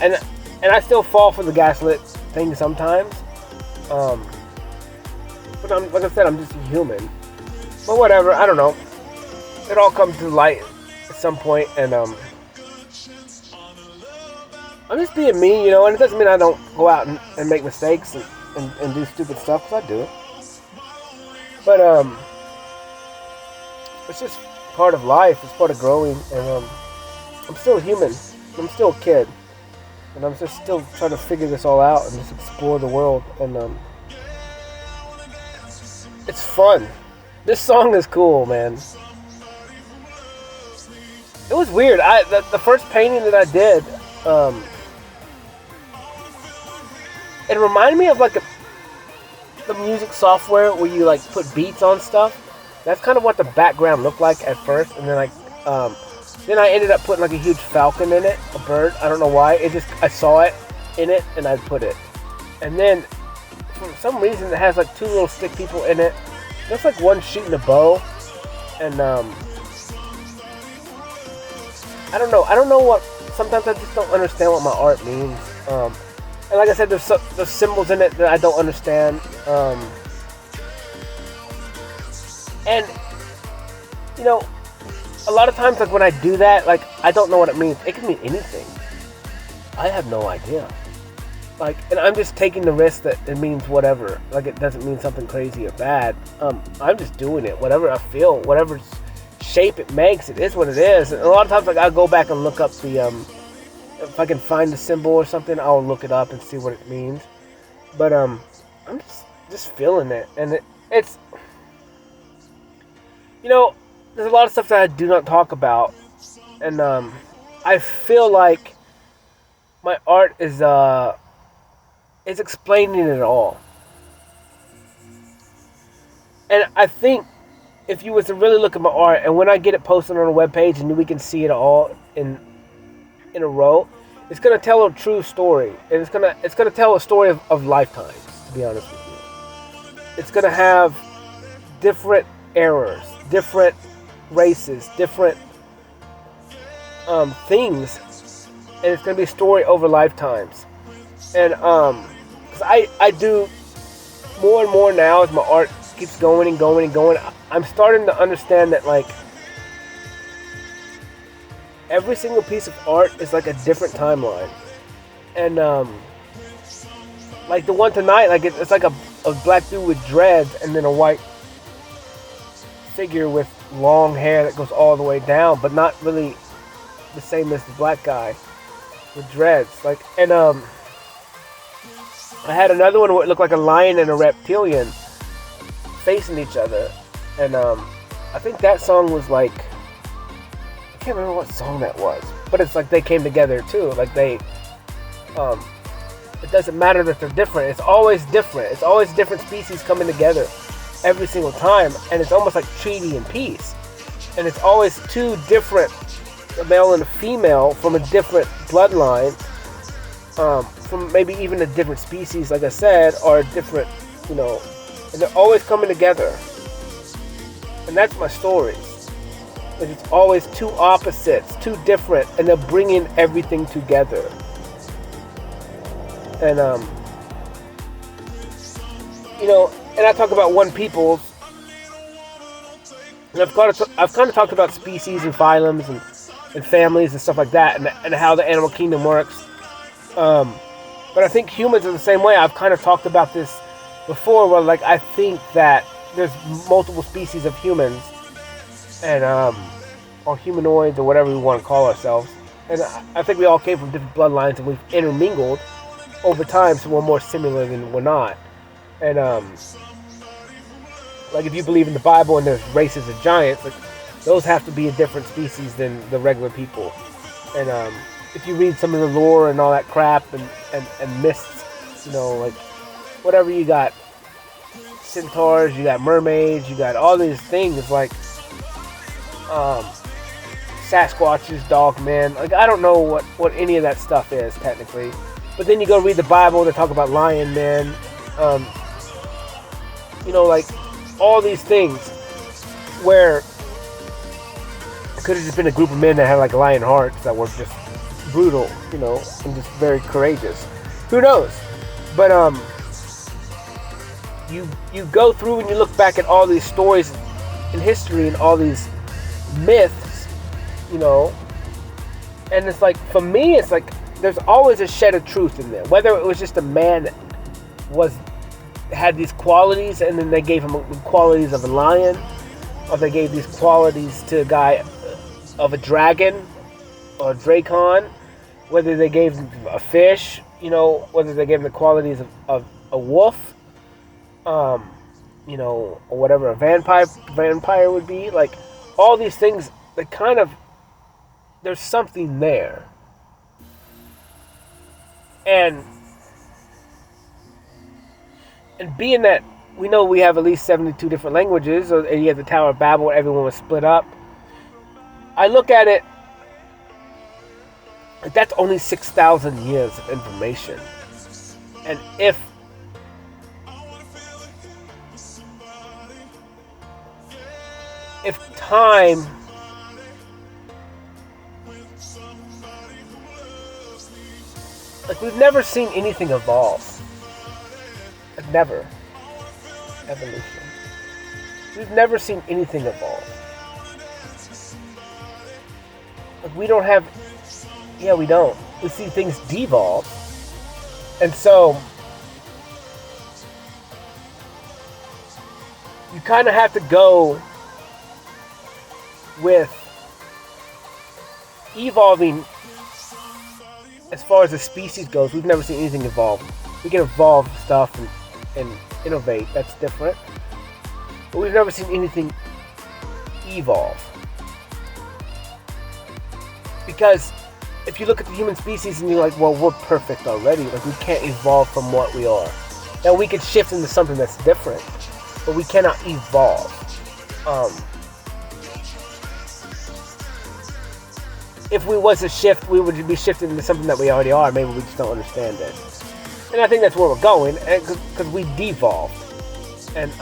and I still fall for the gaslit thing sometimes. But like I said, I'm just a human. But whatever, I don't know. It all comes to light at some point, and I'm just being me, and it doesn't mean I don't go out and make mistakes and do stupid stuff, because I do it. But it's just part of life. It's part of growing, and I'm still a human. I'm still a kid, and I'm just still trying to figure this all out and just explore the world. And it's fun. This song is cool, man. It was weird. The first painting that I did, it reminded me of like the music software where you like put beats on stuff. That's kind of what the background looked like at first, and then then I ended up putting like a huge falcon in it, a bird. I don't know why. I saw it in it, and I put it. And then for some reason, it has like two little stick people in it. Looks like one shooting a bow, and I don't know. I don't know what. Sometimes I just don't understand what my art means. And like I said, there's symbols in it that I don't understand. And a lot of times, like when I do that, like I don't know what it means. It can mean anything. I have no idea. Like, and I'm just taking the risk that it means whatever. Like, it doesn't mean something crazy or bad. I'm just doing it. Whatever I feel, whatever shape it makes, it is what it is. And a lot of times, like, I'll go back and look up the, if I can find the symbol or something, I'll look it up and see what it means. But, I'm just feeling it. And it's, there's a lot of stuff that I do not talk about. And, I feel like my art is explaining it all. And I think if you was to really look at my art, and when I get it posted on a webpage and we can see it all in a row, it's gonna tell a true story. And it's gonna tell a story of lifetimes, to be honest with you. It's gonna have different eras, different races, different things, and it's gonna be a story over lifetimes. And cause I do more and more now as my art keeps going and going and going. I'm starting to understand that, like, every single piece of art is like a different timeline. And like the one tonight, like it's like a black dude with dreads and then a white figure with long hair that goes all the way down, but not really the same as the black guy with dreads. Like, and I had another one where it looked like a lion and a reptilian facing each other, and I think that song was like, I can't remember what song that was, but it's like they came together too. Like they, it doesn't matter that they're different. It's always different. It's always different species coming together every single time, and it's almost like treaty and peace. And it's always two different, a male and a female from a different bloodline, from maybe even a different species, like I said, or a different, and they're always coming together. And that's my stories. Like it's always two opposites, two different, and they're bringing everything together. And and I talk about one peoples, and I've kind of talked about species and phylums and families and stuff like that, and how the animal kingdom works. But I think humans are the same way. I've kind of talked about this before, where like I think that there's multiple species of humans, and or humanoids, or whatever we want to call ourselves. And I think we all came from different bloodlines, and we've intermingled over time, so we're more similar than we're not. And like if you believe in the Bible and there's races of giants, like those have to be a different species than the regular people. And if you read some of the lore and all that crap and myths, like whatever you got, centaurs, you got mermaids, you got all these things like Sasquatches, dogmen. Like I don't know what any of that stuff is technically. But then you go read the Bible, they talk about lion men, like all these things where it could have just been a group of men that had like lion hearts that were just brutal, and just very courageous. Who knows? But you go through and you look back at all these stories in history and all these myths, and it's like, for me, it's like there's always a shed of truth in there. Whether it was just a man that had these qualities, and then they gave him the qualities of a lion, or they gave these qualities to a guy of a dragon or a dracon, whether they gave him a fish, whether they gave him the qualities of a wolf, or whatever a vampire would be. Like all these things, they kind of, there's something there. And being that we know we have at least 72 different languages, and you have the Tower of Babel where everyone was split up, I look at it, that's only 6,000 years of information. And if time like we've never seen anything evolve. Like never. Evolution. We've never seen anything evolve. Like we don't have, we don't. We see things devolve. And so you kind of have to go with evolving. As far as the species goes, we've never seen anything evolve. We can evolve stuff and innovate, that's different. But we've never seen anything evolve. Because if you look at the human species and you're like, well, we're perfect already. Like we can't evolve from what we are. Now we could shift into something that's different, but we cannot evolve. If we was to shift, we would be shifting into something that we already are. Maybe we just don't understand it. And I think that's where we're going, because we devolved. And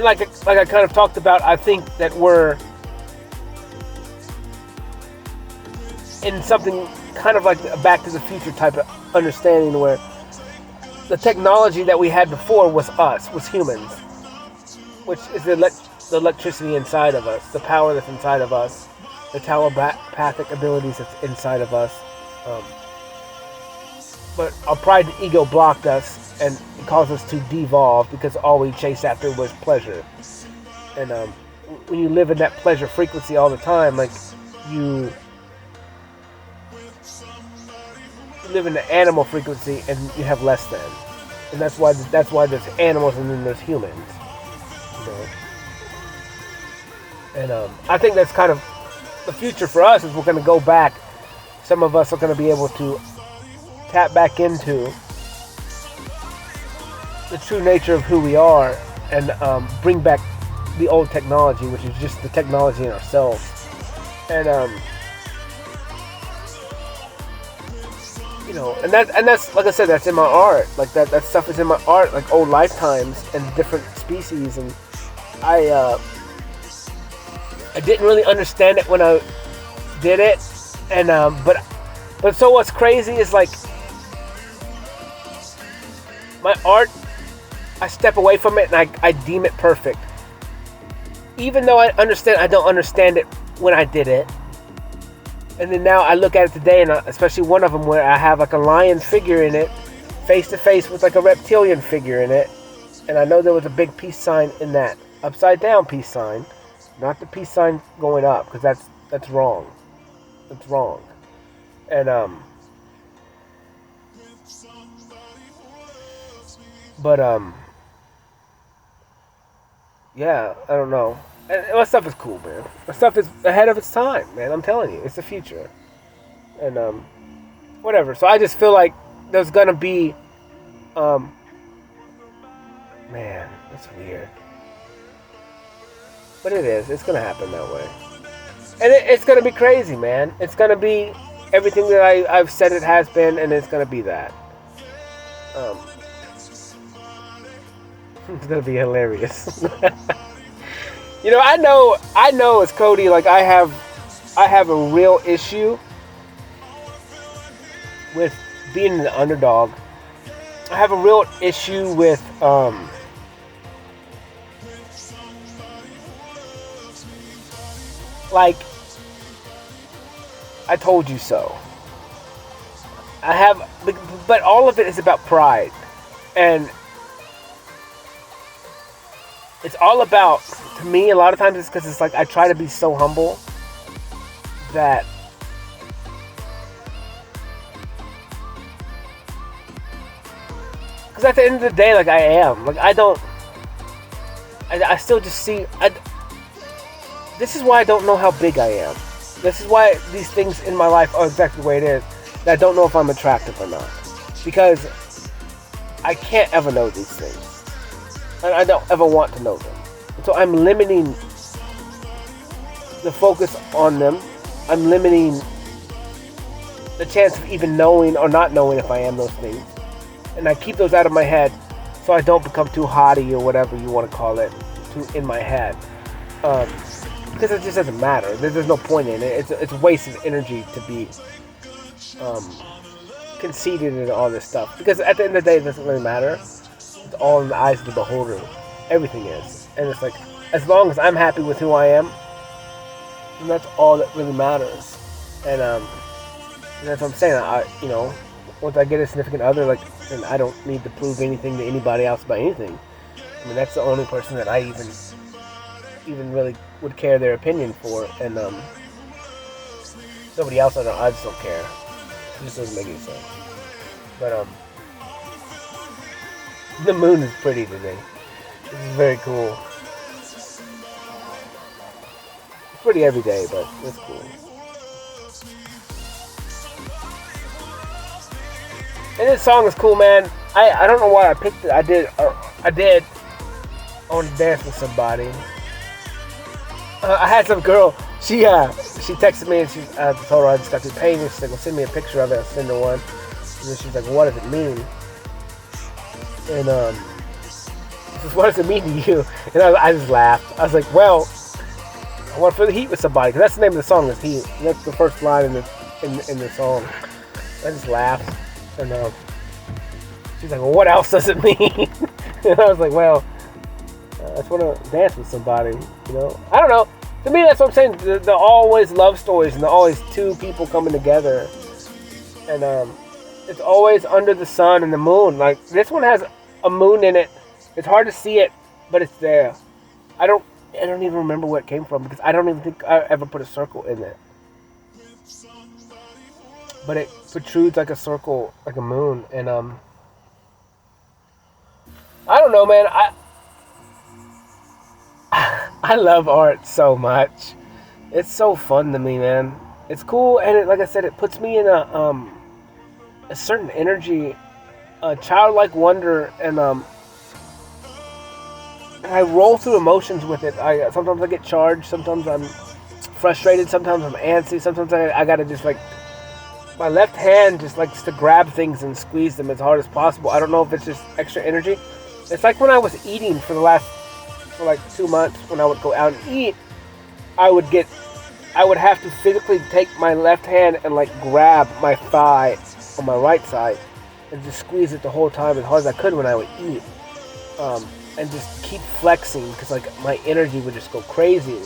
like I kind of talked about, I think that we're in something kind of like a Back to the Future type of understanding, where the technology that we had before was humans, which is the electricity inside of us, the power that's inside of us, the telepathic abilities that's inside of us. but our pride and ego blocked us and it caused us to devolve because all we chased after was pleasure. And when you live in that pleasure frequency all the time, like you live in the animal frequency and you have less than. And that's why there's animals and then there's humans. You know? And I think that's kind of the future for us is we're going to go back. Some of us are going to be able to tap back into the true nature of who we are and bring back the old technology, which is just the technology in ourselves. And you know, and that's like I said, that's in my art. Like that stuff is in my art, like old lifetimes and different species. And I didn't really understand it when I did it, and but so what's crazy is like my art, I step away from it and I deem it perfect. Even though I don't understand it when I did it. And then now I look at it today, and especially one of them where I have like a lion figure in it, face to face with like a reptilian figure in it. And I know there was a big peace sign in that. Upside down peace sign. Not the peace sign going up, because that's wrong. That's wrong. And yeah, I don't know. And my stuff is cool, man. My stuff is ahead of its time, man. I'm telling you, it's the future. And whatever. So I just feel like there's gonna be, man, that's weird. But it is. It's gonna happen that way. And it's gonna be crazy, man. It's gonna be everything that I've said it has been, and it's gonna be that. It's gonna be hilarious. You know, I know as Cody, like I have a real issue with being an underdog. I have a real issue with like I told you so. But all of it is about pride. And it's all about, to me, a lot of times it's because it's like I try to be so humble that because at the end of the day, like I am, like I still just see, this is why I don't know how big I am. This is why these things in my life are exactly the way it is, that I don't know if I'm attractive or not. Because I can't ever know these things. And I don't ever want to know them. So I'm limiting the focus on them. I'm limiting the chance of even knowing or not knowing if I am those things. And I keep those out of my head so I don't become too haughty or whatever you want to call it in my head. Because it just doesn't matter. There's no point in it. It's a waste of energy to be conceited and all this stuff. Because at the end of the day, it doesn't really matter. It's all in the eyes of the beholder. Everything is. And it's like, as long as I'm happy with who I am, then that's all that really matters. And that's what I'm saying. You know, once I get a significant other, like, then I don't need to prove anything to anybody else about anything. I mean, that's the only person that I even really would care their opinion for. And nobody else, I just don't care. It just doesn't make any sense. But the moon is pretty today. This is very cool. It's pretty every day, but it's cool. And this song is cool, man. I don't know why I picked it. I did. I want to dance with somebody. I had some girl. She texted me and she told her I just got through painting. She's like, "Well, send me a picture of it." I'll send her one. And then she's like, "What does it mean?" And what does it mean to you? And I just laughed. I was like, well, I want to feel the heat with somebody, because that's the name of the song, is Heat. And that's the first line in the song. I just laughed. And she's like, well, what else does it mean? And I was like, well, I just want to dance with somebody, you know? I don't know. To me, that's what I'm saying. They're always love stories, and they're always two people coming together. And It's always under the sun and the moon. Like this one has a moon in it. It's hard to see it, but it's there. I don't even remember where it came from because I don't even think I ever put a circle in it. But it protrudes like a circle, like a moon, and I don't know, man. I love art so much. It's so fun to me, man. It's cool, and like I said, it puts me in a certain energy, a childlike wonder, and I roll through emotions with it. Sometimes I get charged, sometimes I'm frustrated, sometimes I'm antsy, sometimes I gotta just like my left hand just likes to grab things and squeeze them as hard as possible. I don't know if it's just extra energy. It's like when I was eating for like 2 months, when I would go out and eat, I would have to physically take my left hand and like grab my thigh on my right side and just squeeze it the whole time as hard as I could when I would eat, and just keep flexing because like my energy would just go crazy.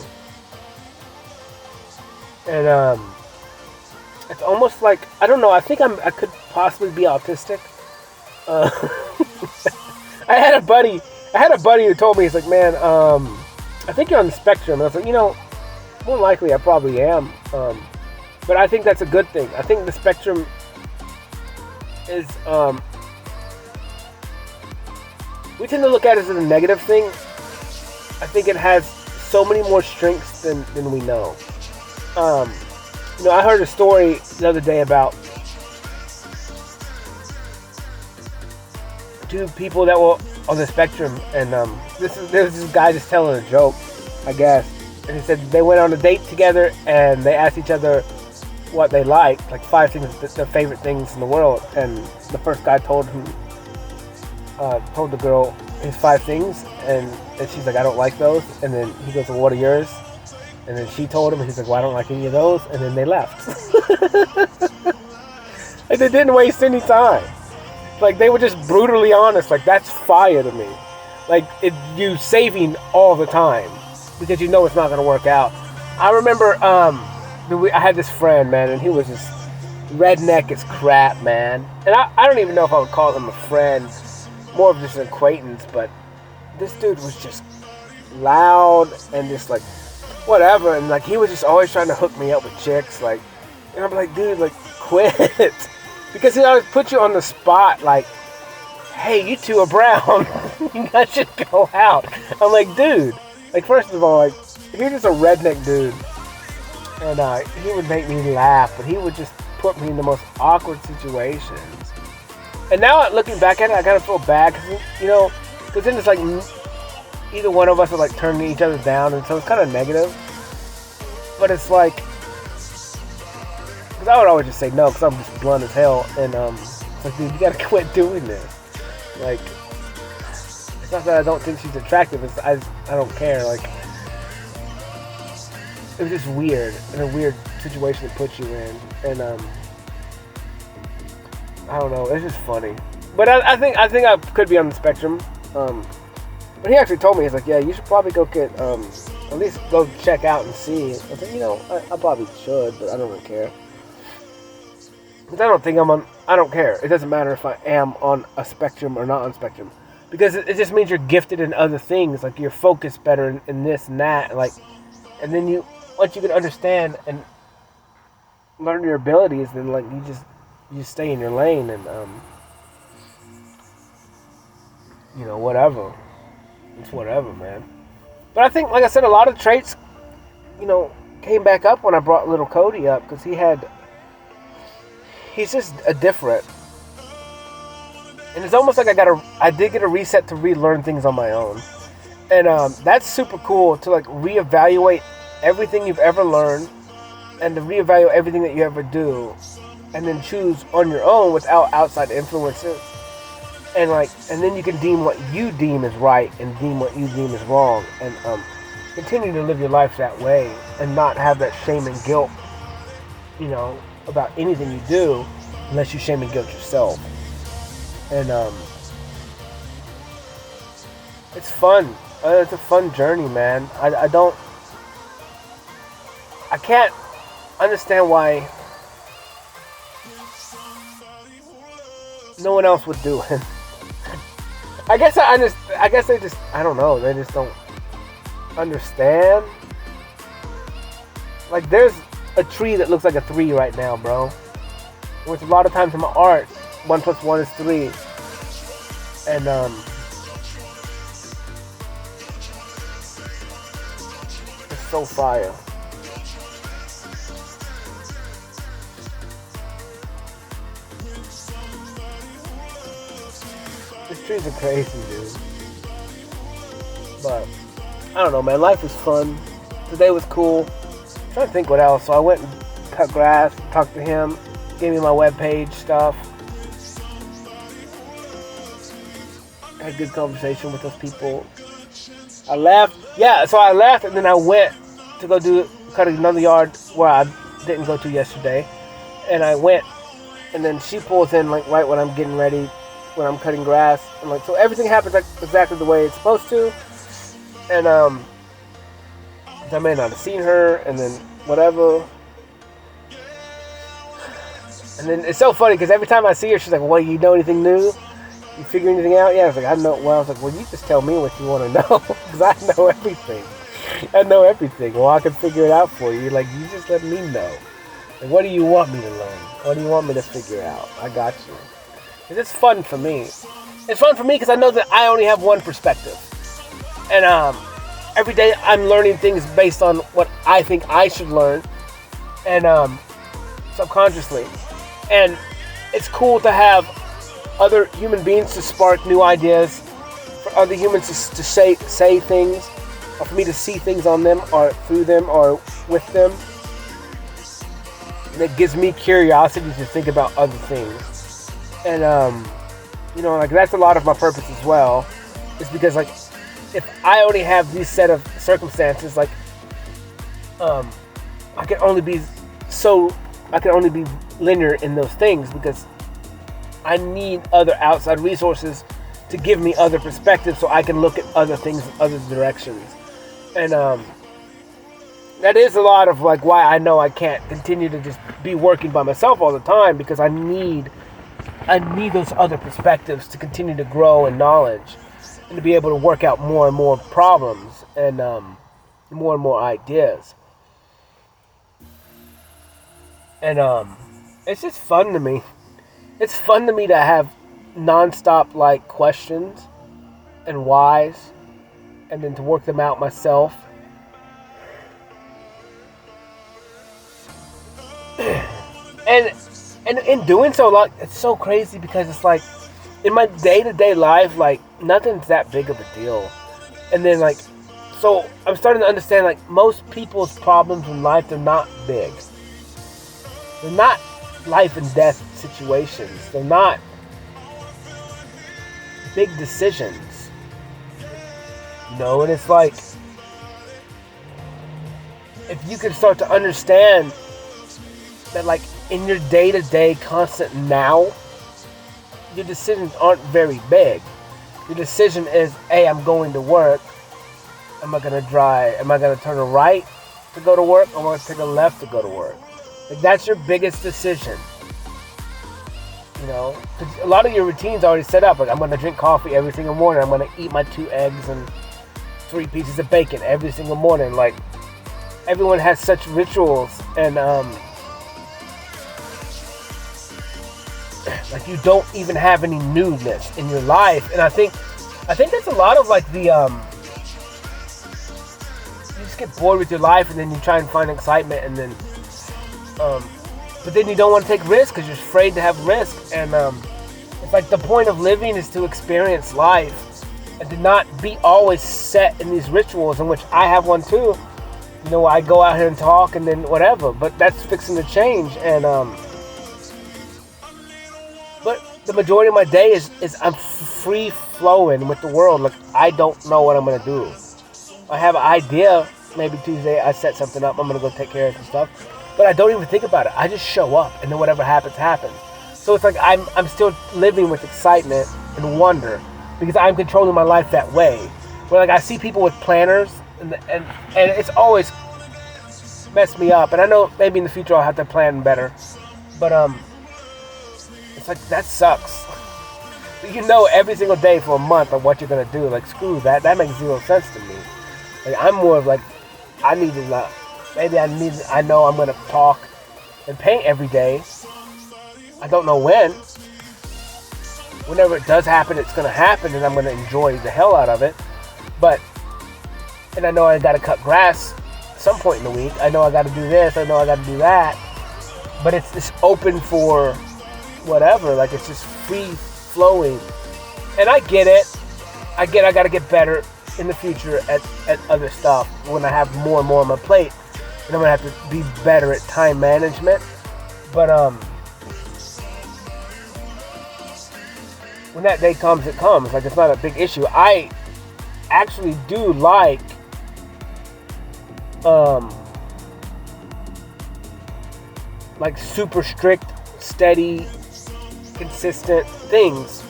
And it's almost like, I don't know, I think I could possibly be autistic. I had a buddy who told me, he's like, man, I think you're on the spectrum. And I was like, more likely I probably am. But I think that's a good thing. I think the spectrum is, we tend to look at it as a negative thing. I think it has so many more strengths than we know. I heard a story the other day about two people that were on the spectrum, and there was this guy just telling a joke, I guess, and he said they went on a date together and they asked each other what they liked, like 5 things, their favorite things in the world, and the first guy told the girl his 5 things, and she's like, I don't like those, and then he goes, well, what are yours? And then she told him, and he's like, well, I don't like any of those, and then they left. Like, they didn't waste any time. Like, they were just brutally honest. Like, that's fire to me. Like, you saving all the time because you know it's not going to work out. I remember I had this friend, man, and he was just redneck as crap, man. And I don't even know if I would call him a friend, more of just an acquaintance, but this dude was just loud and just like whatever, and like he was just always trying to hook me up with chicks, like, and I'm like, dude, like, quit. Because he always put you on the spot, like, hey, you two are brown. You guys should go out. I'm like, dude, like, first of all, like, you're just a redneck dude, and he would make me laugh, but he would just put me in the most awkward situations. And now looking back at it, I kind of feel bad, because then it's like either one of us are like turning each other down, and so it's kind of negative. But it's like, because I would always just say no, because I'm just blunt as hell, and it's like, dude, you gotta quit doing this. Like, it's not that I don't think she's attractive, it's I don't care. Like, it was just weird, in a weird situation to put you in, and I don't know, it's just funny. But I think I could be on the spectrum. But he actually told me, he's like, yeah, you should probably go get, at least go check out and see. I was like, I probably should, but I don't really care. Because I don't care. It doesn't matter if I am on a spectrum or not on spectrum. Because it just means you're gifted in other things. Like, you're focused better in this and that. Like, and then once you can understand and learn your abilities, then, like, you stay in your lane and, whatever. It's whatever, man. But I think, like I said, a lot of traits, came back up when I brought little Cody up, because he's just a different. And it's almost like I did get a reset to relearn things on my own. And that's super cool to like reevaluate everything you've ever learned and to reevaluate everything that you ever do and then choose on your own without outside influences. And then you can deem what you deem is right and deem what you deem is wrong, and continue to live your life that way and not have that shame and guilt, about anything you do, unless you shame and guilt yourself. And it's fun. It's a fun journey, man. I can't understand why no one else would do it. I guess I guess they just, I don't know, they just don't understand. Like, there's a tree that looks like a 3 right now, bro. Which a lot of times in my art, 1 plus 1 is 3. And it's so fire. These trees are crazy, dude. But I don't know, man. Life was fun. Today was cool. I'm trying to think what else. So I went and cut grass, talked to him, gave me my webpage stuff. Had a good conversation with those people. I left. Yeah, so I left and then I went to go cut another yard where I didn't go to yesterday. And I went, and then she pulls in like right when I'm getting ready, when I'm cutting grass. And like, so everything happens like exactly the way it's supposed to. And I may not have seen her, and then whatever. And then it's so funny because every time I see her, she's like, "Well, you know anything new? You figure anything out?" Yeah, I was like, "I know." Well, I was like, "Well, you just tell me what you want to know because I know everything. I know everything. Well, I can figure it out for you. Like, you just let me know. Like, what do you want me to learn? What do you want me to figure out? I got you." Because it's fun for me. It's fun for me because I know that I only have one perspective, and every day I'm learning things based on what I think I should learn, and subconsciously. And it's cool to have other human beings to spark new ideas, for other humans to say things, or for me to see things on them, or through them, or with them. And it gives me curiosity to think about other things. And, you know, like, that's a lot of my purpose as well. Is because, like, if I only have these set of circumstances, like, I can only be linear in those things because I need other outside resources to give me other perspectives so I can look at other things in other directions. And that is a lot of like why I know I can't continue to just be working by myself all the time, because I need those other perspectives to continue to grow in knowledge and to be able to work out more and more problems and more and more ideas. And it's just fun to me. It's fun to me to have non-stop like questions and whys, and then to work them out myself. and in doing so, like, it's so crazy because it's like in my day-to-day life, like, nothing's that big of a deal. And then, like, so I'm starting to understand, like, most people's problems in life, they're not big. They're not life and death situations. They're not big decisions. You know, and it's like, if you could start to understand that, like, in your day-to-day constant now, your decisions aren't very big. Your decision is, hey, I'm going to work. Am I going to drive? Am I going to turn a right to go to work? Or am I going to take a left to go to work? Like, that's your biggest decision. You know? 'Cause a lot of your routine's already set up. Like, I'm going to drink coffee every single morning. I'm going to eat my 2 eggs and 3 pieces of bacon every single morning. Like, everyone has such rituals, and like, you don't even have any newness in your life. And I think that's a lot of, like, the you just get bored with your life, and then you try and find excitement, and then but then you don't want to take risks because you're afraid to have risk. And it's like the point of living is to experience life and to not be always set in these rituals, in which I have one too. You know, I go out here and talk and then whatever, but that's fixing to change. And but the majority of my day is I'm free flowing with the world. Like, I don't know what I'm gonna do. I have an idea. Maybe Tuesday I set something up. I'm gonna go take care of some stuff, but I don't even think about it. I just show up, and then whatever happens, happens. So it's like I'm still living with excitement and wonder, because I'm controlling my life that way. Where, like, I see people with planners, and it's always messed me up. And I know maybe in the future I'll have to plan better, but it's like, that sucks. You know every single day for a month of what you're gonna do. Like, screw that. That makes zero sense to me. Like, I'm more of like, I need to I know I'm gonna talk and paint every day. I don't know when. Whenever it does happen, it's gonna happen, and I'm gonna enjoy the hell out of it. And I know I gotta cut grass at some point in the week. I know I gotta do this. I know I gotta do that. But it's open for whatever. Like, it's just free flowing. And I get it. I gotta get better in the future at other stuff when I have more and more on my plate. And I'm gonna have to be better at time management. But when that day comes, it comes. Like, it's not a big issue. I actually do like super strict, steady, consistent things.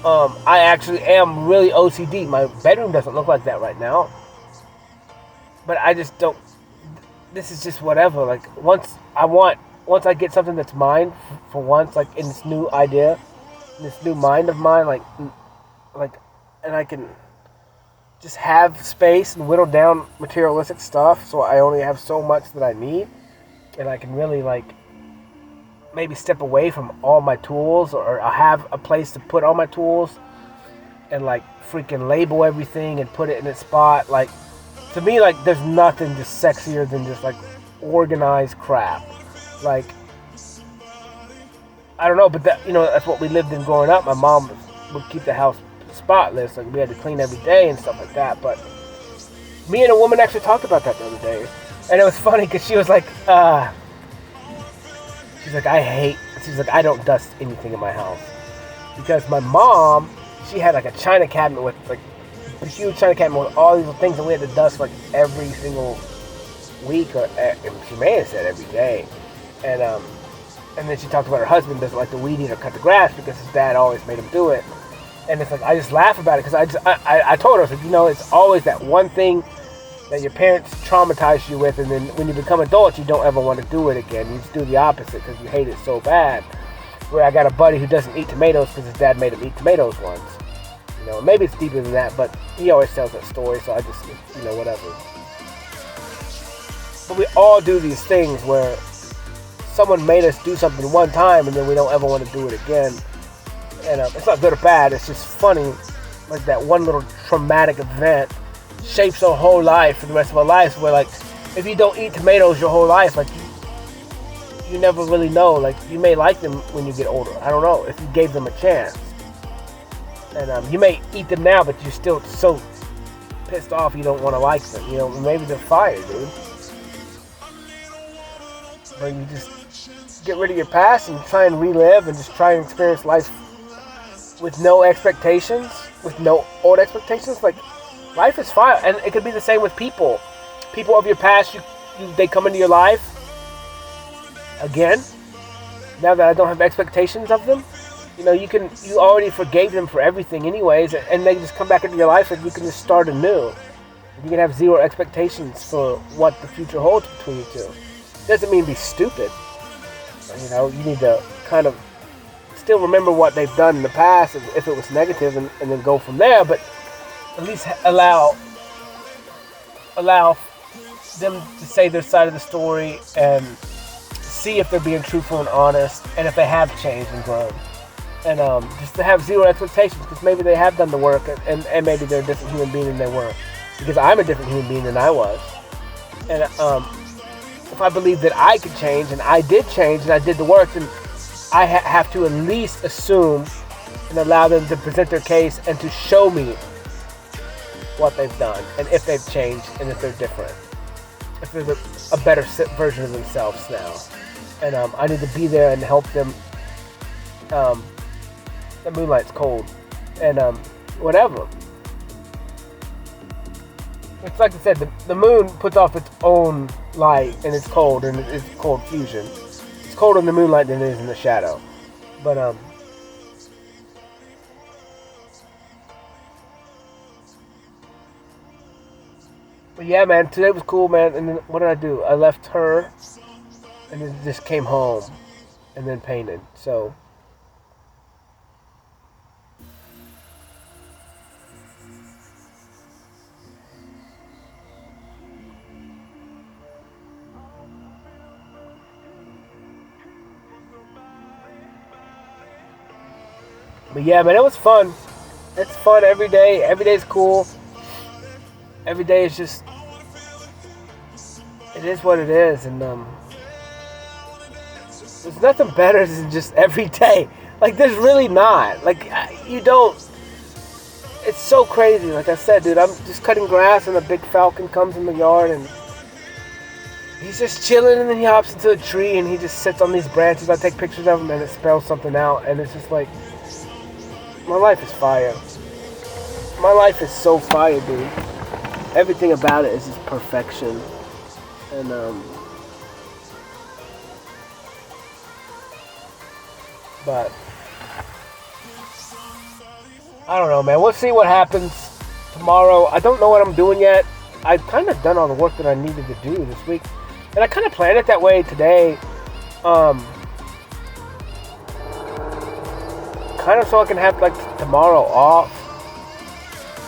I actually am really OCD. My bedroom doesn't look like that right now. But I just don't. This is just whatever. Like, once I get something that's mine for once, like in this new idea, in this new mind of mine, like, and I can just have space and whittle down materialistic stuff, so I only have so much that I need, and I can really, like, maybe step away from all my tools, or I have a place to put all my tools, and, like, freaking label everything and put it in its spot. Like, to me, like, there's nothing just sexier than just, like, organized crap. Like, I don't know, but that, that's what we lived in growing up. My mom would keep the house spotless. Like, we had to clean every day and stuff like that. But me and a woman actually talked about that the other day, and it was funny because she was like, she's like, I don't dust anything in my house, because my mom, she had like a china cabinet with like a huge china cabinet with all these things that we had to dust like every single week, or she may have said every day, and then she talked about her husband doesn't like to weed eat or cut the grass because his dad always made him do it. And it's like, I just laugh about it because I told her, I said, it's always that one thing that your parents traumatized you with, and then when you become adults, you don't ever want to do it again. You just do the opposite because you hate it so bad. Where I got a buddy who doesn't eat tomatoes because his dad made him eat tomatoes once. Maybe it's deeper than that, but he always tells that story, so I just, whatever. But we all do these things where someone made us do something one time and then we don't ever want to do it again. And it's not good or bad, it's just funny. Like, that one little traumatic event shapes our whole life for the rest of our lives, where, like, if you don't eat tomatoes your whole life, like, you never really know. Like, you may like them when you get older. I don't know, if you gave them a chance. And you may eat them now, but you're still so pissed off you don't want to like them. Maybe they're fire, dude. But you just get rid of your past and try and relive and just try and experience life with no expectations, with no old expectations. Like, life is fire, and it could be the same with people. People of your past, they come into your life again. Now that I don't have expectations of them, you already forgave them for everything anyways, and they just come back into your life, and you can just start anew. You can have zero expectations for what the future holds between you two. Doesn't mean be stupid. You need to kind of still remember what they've done in the past, if it was negative, and then go from there, but at least allow them to say their side of the story and see if they're being truthful and honest, and if they have changed and grown. And just to have zero expectations, because maybe they have done the work, and maybe they're a different human being than they were. Because I'm a different human being than I was. And if I believe that I could change, and I did change, and I did the work, then I have to at least assume and allow them to present their case and to show me what they've done, and if they've changed, and if they're different. If there's a better version of themselves now. And I need to be there and help them. The moonlight's cold. And whatever. It's like I said, the moon puts off its own light, and it's cold, and it's cold fusion. It's colder in the moonlight than it is in the shadow. But yeah, man, today was cool, man. And then what did I do? I left her, and then just came home, and then painted. So But yeah, man, it was fun. It's fun every day. Every day's cool. Every day is just, it is what it is, and there's nothing better than just every day. Like, there's really not. Like, you don't. It's so crazy. Like I said, dude, I'm just cutting grass, and a big falcon comes in the yard, and he's just chilling, and then he hops into a tree, and he just sits on these branches. I take pictures of him, and it spells something out, and it's just like, my life is fire. My life is so fire, dude. Everything about it is just perfection. And, but, I don't know, man. We'll see what happens tomorrow. I don't know what I'm doing yet. I've kind of done all the work that I needed to do this week. And I kind of planned it that way today. Kind of so I can have, like, tomorrow off.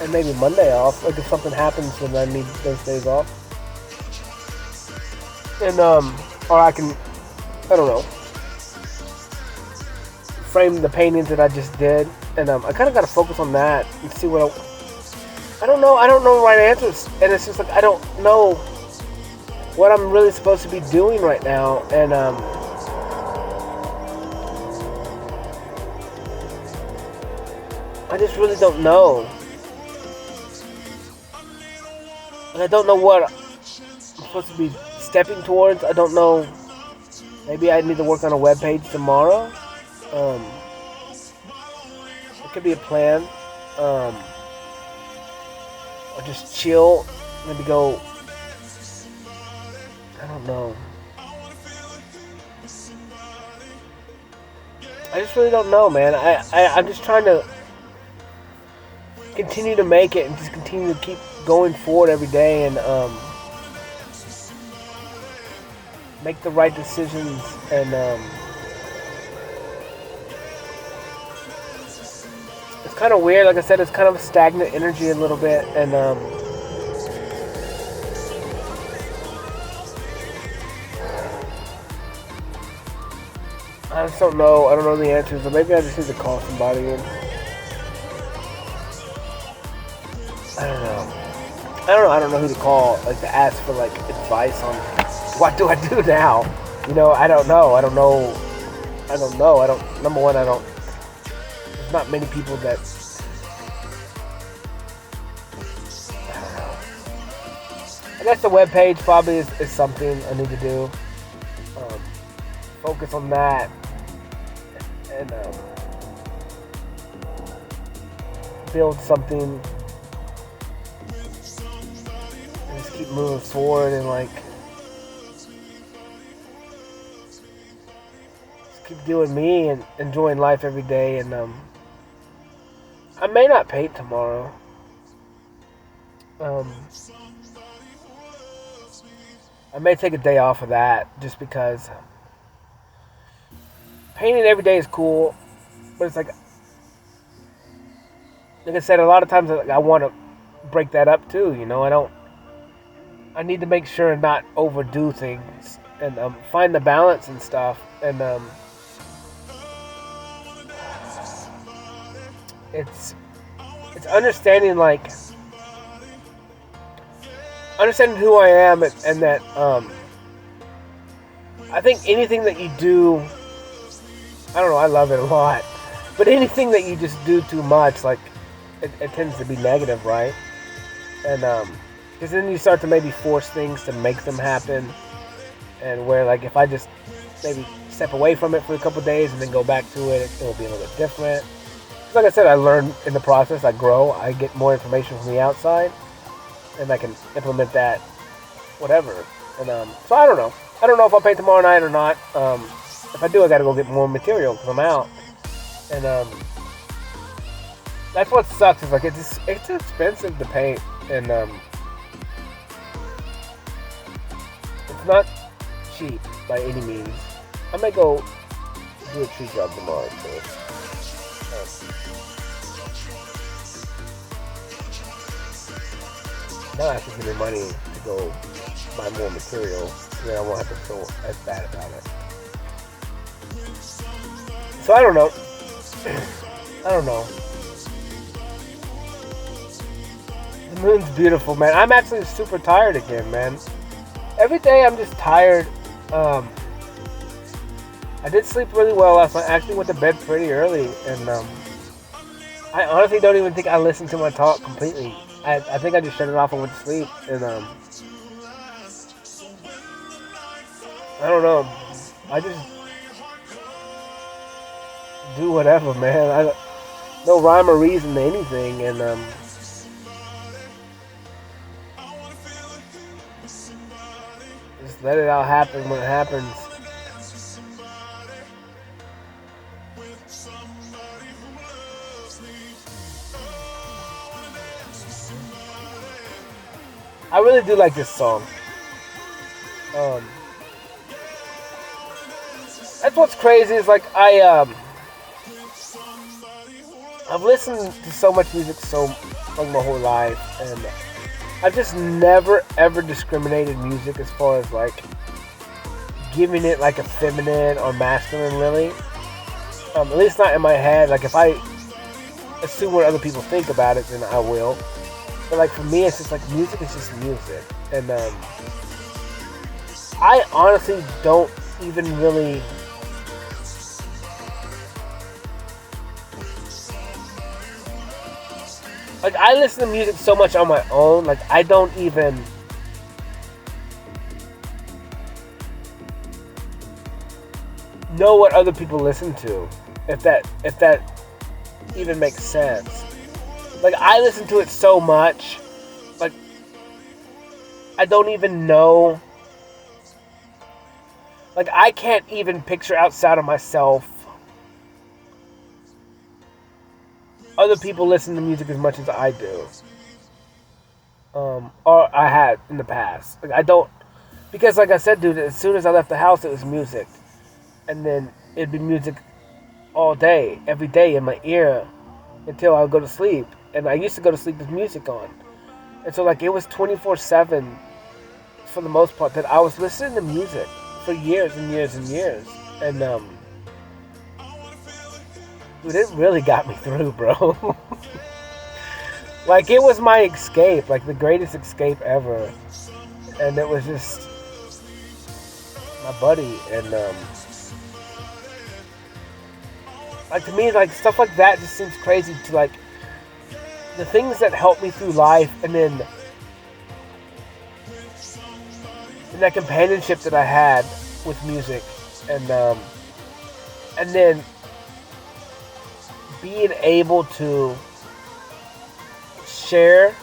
And maybe Monday off. Like, if something happens, then I need those days off. And, or I can, I don't know, frame the paintings that I just did. And, I kind of got to focus on that and see what I don't know the right answers. And it's just like, I don't know what I'm really supposed to be doing right now. And, I just really don't know. And I don't know what I'm supposed to be stepping towards. I don't know. Maybe I need to work on a webpage tomorrow. It could be a plan. Or just chill. Maybe go. I don't know. I just really don't know, man. I'm just trying to continue to make it and just continue to keep going forward every day and make the right decisions and it's kind of weird. Like I said, it's kind of a stagnant energy a little bit, and I just don't know. I don't know the answers, or maybe I just need to call somebody in. I don't know who to call, like, to ask for, like, advice on what do I do now. You know, I don't know. Number one, there's not many people that, I don't know. I guess the webpage probably is something I need to do. Focus on that. And build something. Just keep moving forward and, like, just keep doing me and enjoying life every day. And I may not paint tomorrow. I may take a day off of that just because painting every day is cool, but it's like I said, a lot of times I want to break that up too. You know, I need to make sure and not overdo things and find the balance and stuff. And it's understanding, like, understanding who I am and that I think anything that you do, I don't know, I love it a lot, but anything that you just do too much, like, it tends to be negative, right? And because then you start to maybe force things to make them happen, and where, like, if I just maybe step away from it for a couple days and then go back to it, it'll be a little bit different. Like I said, I learn in the process, I grow, I get more information from the outside, and I can implement that, whatever. And so I don't know if I'll paint tomorrow night or not. If I do, I gotta go get more material because I'm out. And that's what sucks. Is, like, it's expensive to paint, and it's not cheap by any means. I might go do a tree job tomorrow too. Now I have to give me money to go buy more material, and then I won't have to feel as bad about it. So I don't know. I don't know. The moon's beautiful, man. I'm actually super tired again, man. Every day I'm just tired. I did sleep really well last night. I actually went to bed pretty early, and I honestly don't even think I listened to my talk completely. I think I just shut it off and went to sleep, and I don't know. I just do whatever, man. No rhyme or reason to anything, and just let it all happen when it happens. I really do like this song. That's what's crazy is like I've listened to so much music like my whole life, and I've just never ever discriminated music as far as like giving it like a feminine or masculine really. At least not in my head. Like if I assume what other people think about it, then I will. But like for me, it's just like music is just music, and I honestly don't even really like. I listen to music so much on my own, like I don't even know what other people listen to, if that even makes sense. Like I listen to it so much, like I don't even know. Like I can't even picture outside of myself other people listen to music as much as I do. Or I had in the past. Like I don't, because like I said, dude, as soon as I left the house, it was music, and then it'd be music all day, every day in my ear until I would go to sleep. And I used to go to sleep with music on, and so like it was 24/7 for the most part that I was listening to music for years and years and years, and dude, it really got me through, bro. Like it was my escape, like the greatest escape ever, and it was just my buddy, and like to me, like stuff like that just seems crazy to like the things that helped me through life, and then that companionship that I had with music, and then being able to share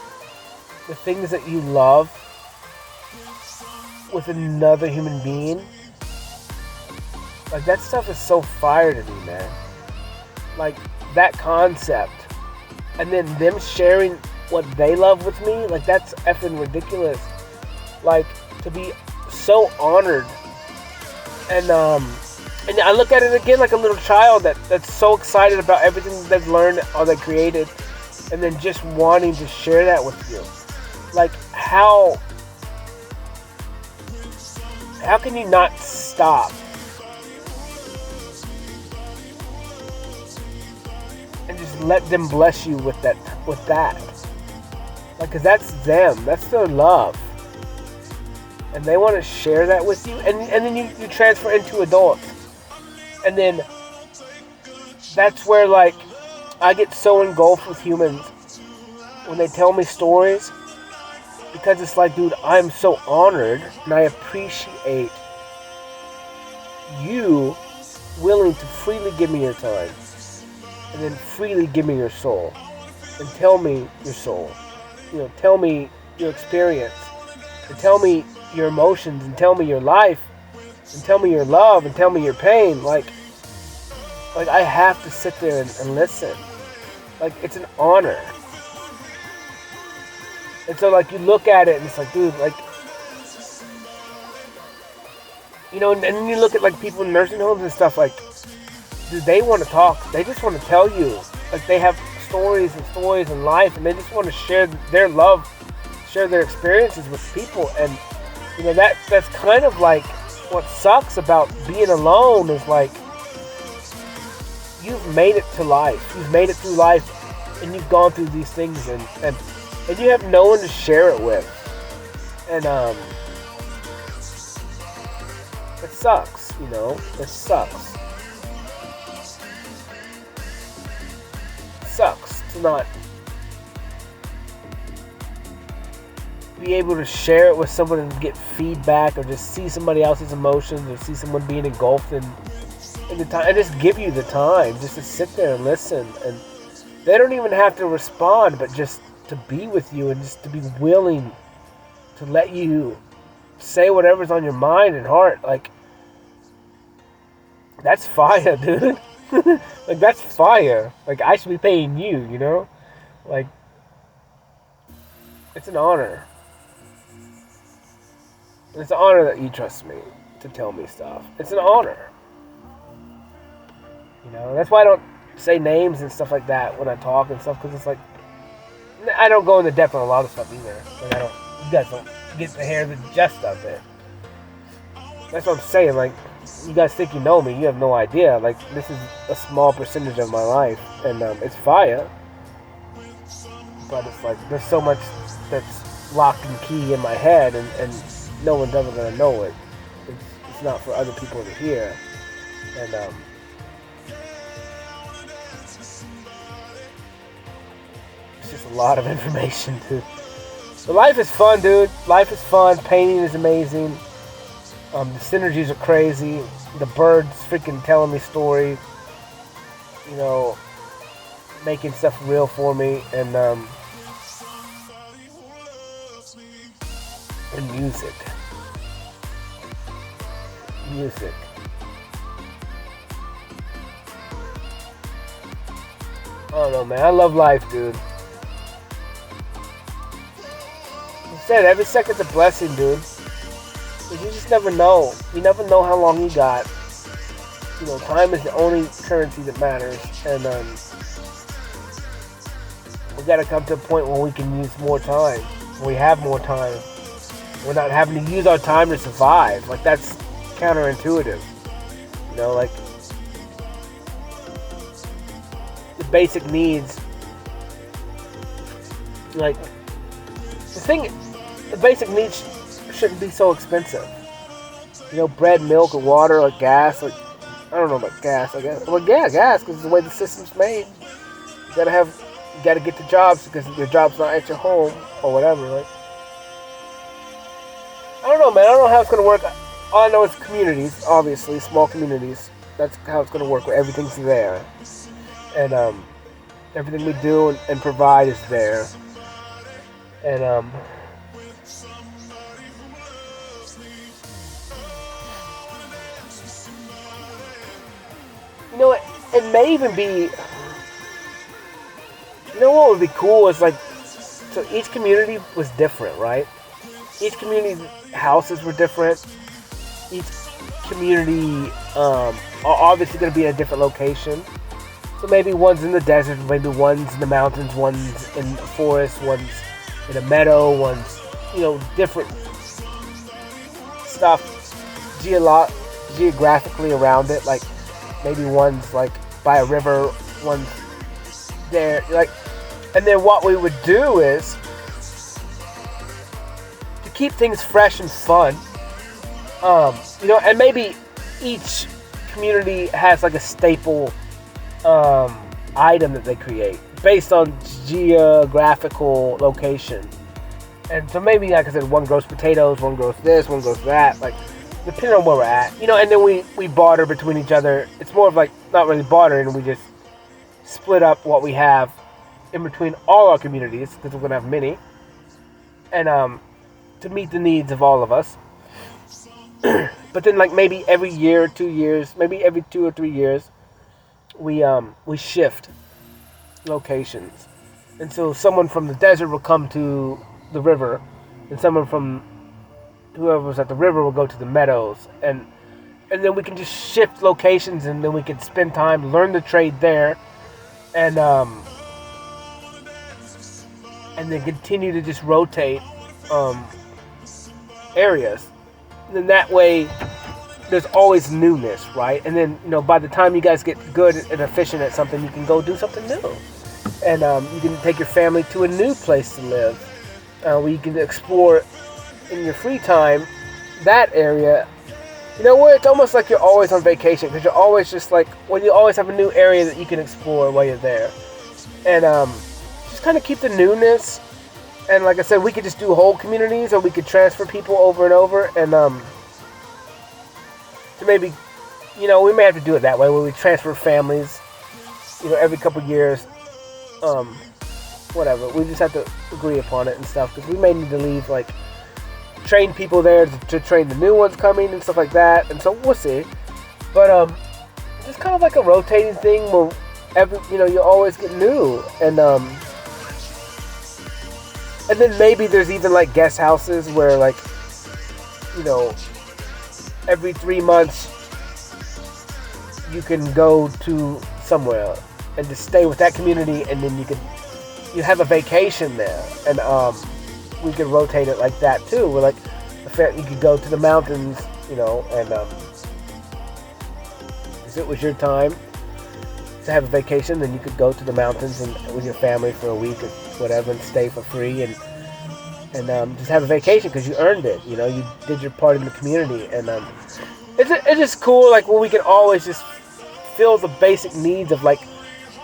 the things that you love with another human being. Like that stuff is so fire to me, man. Like that concept. And then them sharing what they love with me, like that's effing ridiculous. Like to be so honored, and I look at it again like a little child that's so excited about everything that they've learned or they created, and then just wanting to share that with you. Like how can you not stop and just let them bless you with that? Like, cause that's them, that's their love, and they want to share that with you, and then you transfer into adults, and then that's where like I get so engulfed with humans when they tell me stories, because it's like, dude, I'm so honored and I appreciate you willing to freely give me your time, and then freely give me your soul, and tell me your soul, tell me your experience, and tell me your emotions, and tell me your life, and tell me your love, and tell me your pain. Like I have to sit there and listen. Like it's an honor. And so like you look at it and it's like, dude, like, and then you look at like people in nursing homes and stuff, like, dude, they want to talk. They just want to tell you. Like they have stories and life, and they just want to share their love, share their experiences with people. And that's kind of like what sucks about being alone, is like you've made it to life. You've made it through life, and you've gone through these things, and you have no one to share it with, and it sucks. It sucks. It sucks to not be able to share it with someone and get feedback, or just see somebody else's emotions, or see someone being engulfed in the time, and just give you the time just to sit there and listen. And they don't even have to respond, but just to be with you, and just to be willing to let you say whatever's on your mind and heart. Like, that's fire, dude. Like, that's fire. Like, I should be paying you, Like, it's an honor. And it's an honor that you trust me to tell me stuff. It's an honor. That's why I don't say names and stuff like that when I talk and stuff, because it's like, I don't go into depth on a lot of stuff either. Like, you guys don't get to hear the gist of it. That's what I'm saying. Like, you guys think you know me, you have no idea. Like, this is a small percentage of my life, and it's fire. But it's like, there's so much that's locked and key in my head, and no one's ever gonna know it. It's not for other people to hear. And it's just a lot of information, dude. But life is fun, dude. Life is fun. Painting is amazing. The synergies are crazy. The birds freaking telling me stories. Making stuff real for me. And music. Music. I don't know, man. I love life, dude. Like I said, every second's a blessing, dude. But you just never know. You never know how long you got. Time is the only currency that matters. And we gotta come to a point where we can use more time. When we have more time. We're not having to use our time to survive. Like, that's counterintuitive. Like, the basic needs. Like, the basic needs shouldn't be so expensive. Bread, milk, or water, or gas. Like, I don't know about gas, I guess. Well, yeah, gas, because it's the way the system's made. You gotta get to jobs because your job's not at your home, or whatever. Like, I don't know, man. I don't know how it's gonna work. All I know is communities, obviously, small communities. That's how it's gonna work, where everything's there. And everything we do and provide is there. And it may even be, what would be cool is, like, so each community was different, right? Each community's houses were different. Each community are obviously going to be at a different location. So maybe one's in the desert, maybe one's in the mountains, one's in the forest, one's in a meadow, one's, different stuff geographically around it. Like, maybe one's, like, by a river, one's there. Like, and then what we would do is, to keep things fresh and fun, and maybe each community has, like, a staple item that they create based on geographical location. And so maybe, like I said, one grows potatoes, one grows this, one grows that, like, depending on where we're at. And then we barter between each other. It's more of, like, not really bartering, we just split up what we have in between all our communities, because we're going to have many, and to meet the needs of all of us. But then, like, maybe every year, 2 years, maybe every 2 or 3 years, we shift locations. And so someone from the desert will come to the river, and someone from whoever's at the river will go to the meadows, and then we can just shift locations, and then we can spend time, learn the trade there, and then continue to just rotate areas. And then that way, there's always newness, right? And then, by the time you guys get good and efficient at something, you can go do something new. And you can take your family to a new place to live, where you can explore in your free time that area. Where it's almost like you're always on vacation, because you're always just like, you always have a new area that you can explore while you're there. And just kind of keep the newness. And like I said, we could just do whole communities, or we could transfer people over and over. And so maybe, we may have to do it that way, where we transfer families, every couple years. Whatever. We just have to agree upon it and stuff, because we may need to leave, like, train people there to train the new ones coming and stuff like that. And so we'll see. But just kind of like a rotating thing where you always get new. And then maybe there's even like guest houses where, like, every 3 months you can go to somewhere and just stay with that community, and then you have a vacation there. And we could rotate it like that too. Where, like, you could go to the mountains, and if it was your time to have a vacation, then you could go to the mountains and with your family for a week or whatever, and stay for free and just have a vacation because you earned it. You did your part in the community, and it's just cool. Like, we can always just fill the basic needs of, like,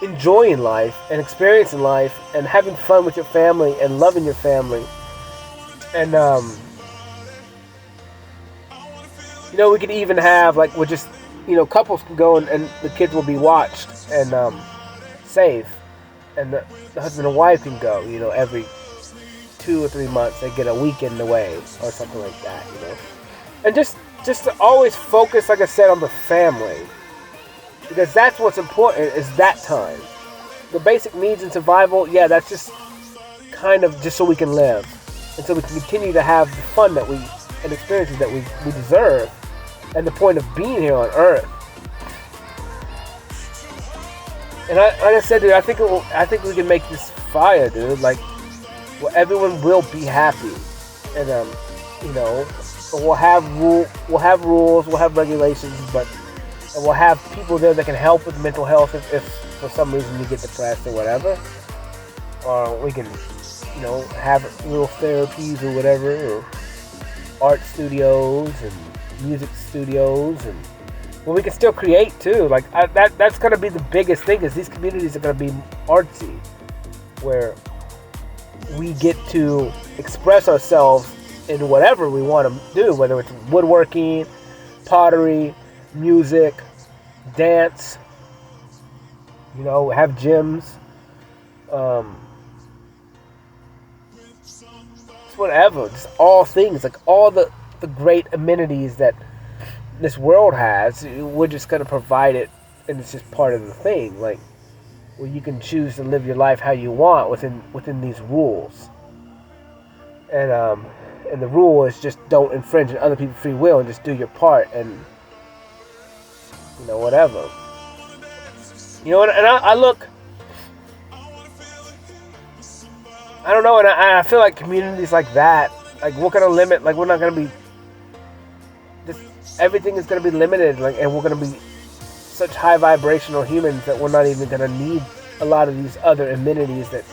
enjoying life and experiencing life and having fun with your family and loving your family. And we could even have, like, we're just, couples can go and the kids will be watched and safe, and the husband and wife can go, every 2 or 3 months. They get a weekend away or something like that, and just to always focus, like I said, on the family, because that's what's important, is that time. The basic needs and survival, yeah, that's just kind of just so we can live, and so we can continue to have the fun and experiences that we deserve, and the point of being here on Earth. And like I said, dude, I think we can make this fire, dude. Like, where everyone will be happy, and we'll have rules, we'll have regulations, and we'll have people there that can help with mental health if for some reason you get depressed or whatever. Or we can, have real therapies or whatever, or art studios and music studios, and we can still create too. Like, that's gonna be the biggest thing, is these communities are gonna be artsy, where we get to express ourselves in whatever we want to do, whether it's woodworking, pottery, music, dance, have gyms, it's whatever, just all things, like all the great amenities that this world has. We're just going to provide it, and it's just part of the thing, like, where you can choose to live your life how you want within these rules. And the rule is just don't infringe on other people's free will, and just do your part, and whatever. And I look, I don't know, and I feel like communities like that, like, we're gonna limit, like, we're not gonna be, everything is gonna be limited, like, and we're gonna be such high vibrational humans that we're not even gonna need a lot of these other amenities that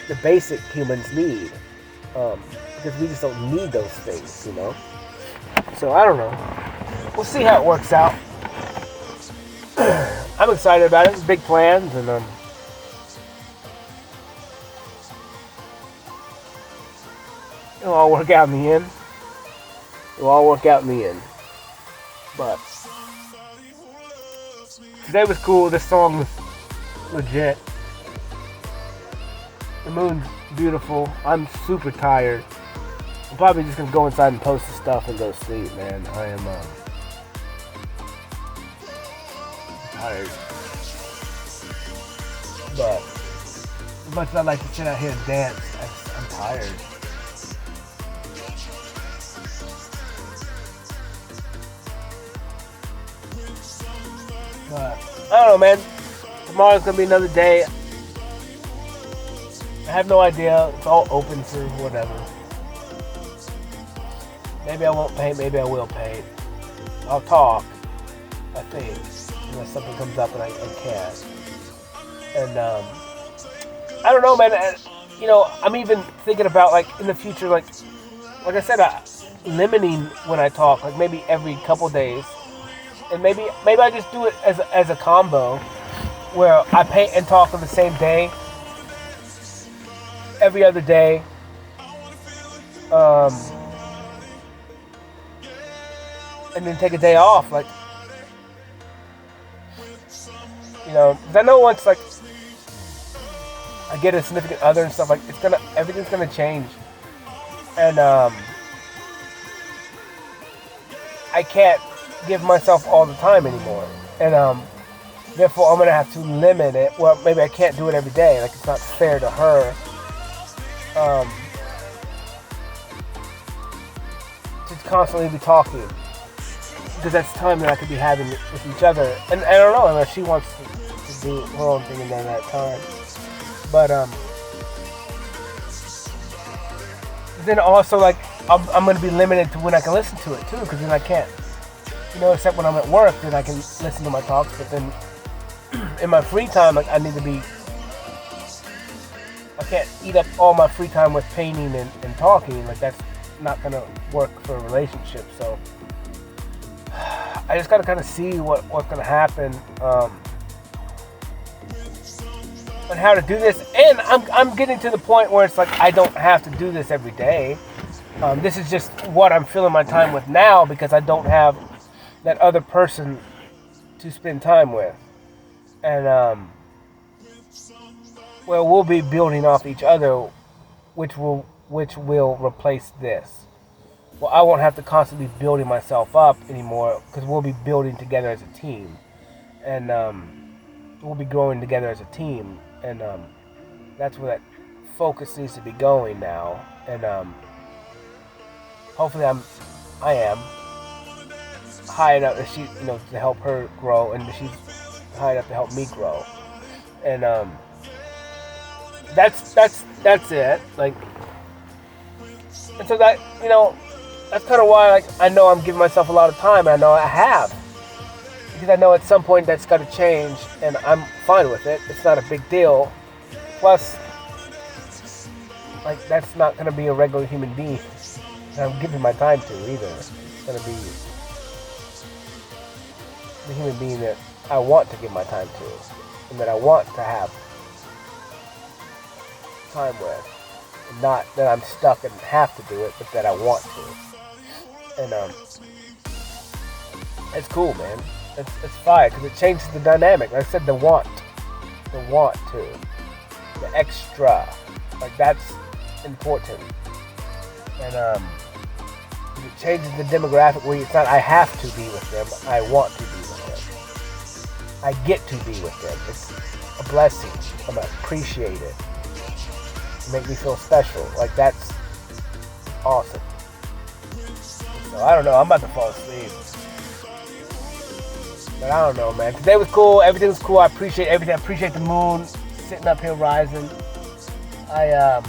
the basic humans need, because we just don't need those things, So I don't know. We'll see how it works out. I'm excited about it. It's big plans, and it'll all work out in the end. But today was cool. This song was legit. The moon's beautiful. I'm super tired. I'm probably just gonna go inside and post the stuff and go to sleep, man. I am tired. But as much as I like to sit out here and dance, I'm tired. But I don't know, man. Tomorrow's gonna be another day. I have no idea. It's all open to whatever. Maybe I won't paint. Maybe I will paint. I'll talk, I think, unless something comes up and I can't. And I don't know, man. I'm even thinking about like in the future, like I said, limiting when I talk, like maybe every couple days, and maybe I just do it as a combo, where I paint and talk on the same day, every other day. And then take a day off, like, 'cause I know once, like, I get a significant other and stuff, like, everything's gonna change, and, I can't give myself all the time anymore, and, therefore, I'm gonna have to limit it. Well, maybe I can't do it every day, like, it's not fair to her, to constantly be talking, because that's time that I could be having with each other. And I don't know unless she wants to do her own thing in that time. But then also, like, I'm going to be limited to when I can listen to it too, because then I can't, except when I'm at work, then I can listen to my talks. But then in my free time, like, I can't eat up all my free time with painting and talking. Like, that's not going to work for a relationship. So I just got to kind of see what's going to happen, and how to do this. And I'm getting to the point where it's like I don't have to do this every day. This is just what I'm filling my time with now, because I don't have that other person to spend time with. And we'll be building off each other, which will replace this. Well, I won't have to constantly be building myself up anymore, because we'll be building together as a team, and we'll be growing together as a team, and that's where that focus needs to be going now. And hopefully I am high enough that she, to help her grow, and she's high enough to help me grow, and that's it. Like, and so that, that's kind of why, like, I know I'm giving myself a lot of time. I know I have, because I know at some point that's got to change, and I'm fine with it. It's not a big deal. Plus, like, that's not going to be a regular human being that I'm giving my time to either. It's going to be the human being that I want to give my time to, and that I want to have time with. Not that I'm stuck and have to do it, but that I want to. And it's cool, man. It's fire, because it changes the dynamic. Like I said, the want to, the extra, like, that's important. And it changes the demographic where it's not I have to be with them, I want to be with them. I get to be with them. It's a blessing. I'm gonna appreciate it. Make me feel special. Like, that's awesome. So I don't know, I'm about to fall asleep, but I don't know, man. Today was cool, everything was cool. I appreciate everything. I appreciate the moon sitting up here rising. I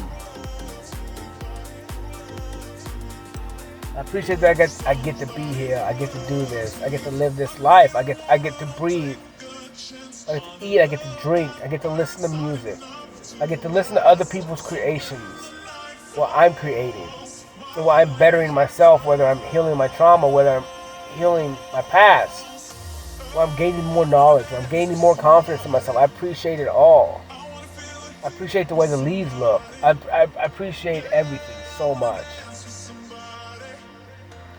appreciate that I get to be here. I get to do this. I get to live this life. I get to breathe. I get to eat. I get to drink. I get to listen to music. I get to listen to other people's creations, what I'm creating, and what I'm bettering myself, whether I'm healing my trauma, whether I'm healing my past, where I'm gaining more knowledge, where I'm gaining more confidence in myself. I appreciate it all. I appreciate the way the leaves look. I appreciate everything so much.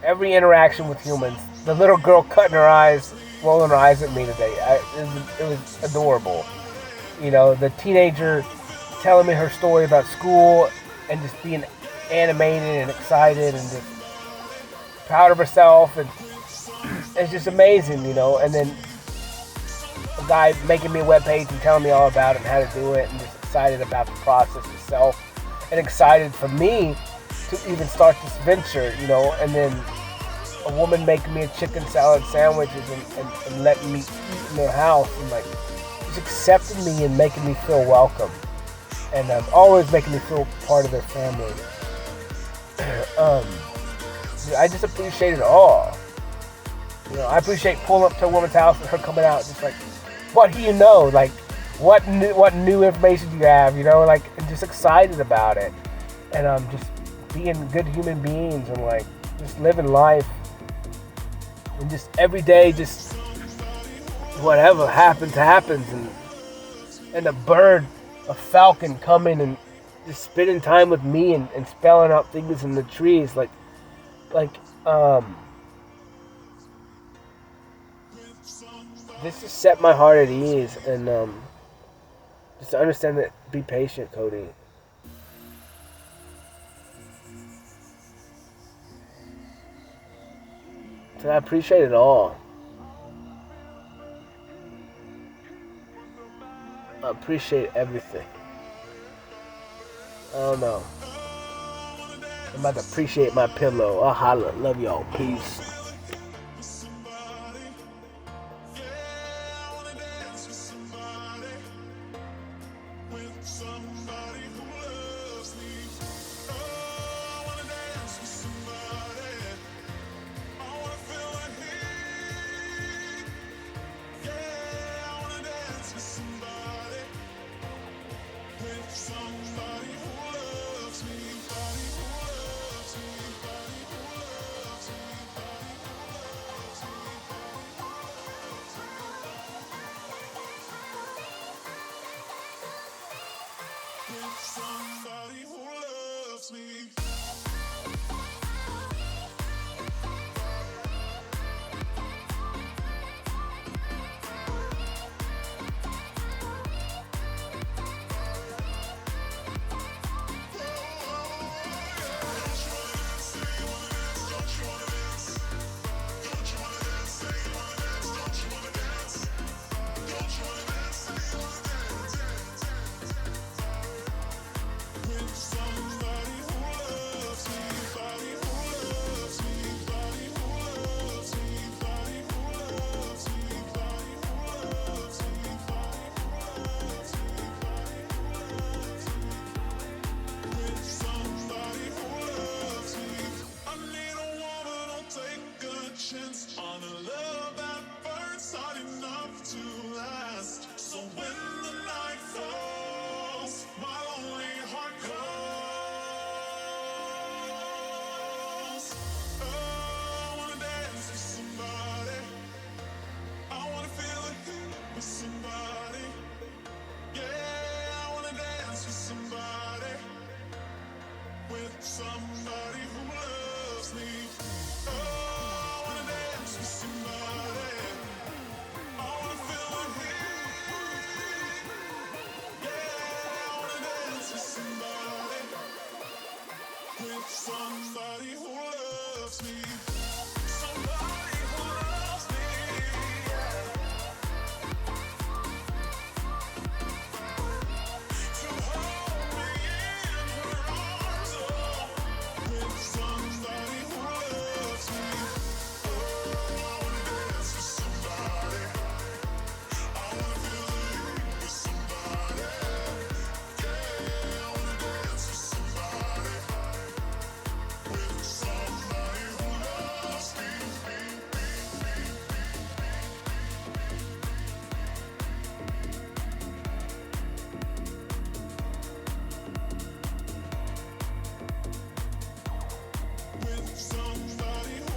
Every interaction with humans. The little girl cutting her eyes, rolling her eyes at me today. It was adorable. The teenager telling me her story about school and just being animated and excited and just proud of herself, and it's just amazing, and then a guy making me a webpage and telling me all about it and how to do it, and just excited about the process itself, and excited for me to even start this venture, and then a woman making me a chicken salad sandwiches and letting me eat in their house, and like just accepting me and making me feel welcome, and always making me feel part of their family. I just appreciate it all. You know, I appreciate pulling up to a woman's house and her coming out just like, what do you know? Like, what new information do you have? You know, like, and just excited about it, and just being good human beings and like just living life, and just every day, just whatever happens, and a falcon coming and just spending time with me and spelling out things in the trees, like this just set my heart at ease, and just to understand that, be patient, Cody. So I appreciate it all. I appreciate everything. I don't know. I'm about to appreciate my pillow. I'll holla. Love y'all. Peace. Somebody who loves me. On a love that burns hot enough to last. So when the night falls, my lonely heart calls. Oh, I wanna dance with somebody. I wanna feel a hit with somebody. Yeah, I wanna dance with somebody. With somebody who loves me. Oh, somebody who loves me. Somebody who loves me. Yeah. To hold me in her arms. Oh. With somebody who loves me. Oh, I wanna dance with somebody. I wanna feel the heat with somebody. Yeah, I wanna dance with somebody. With somebody who loves me. With somebody who loves me. Somebody who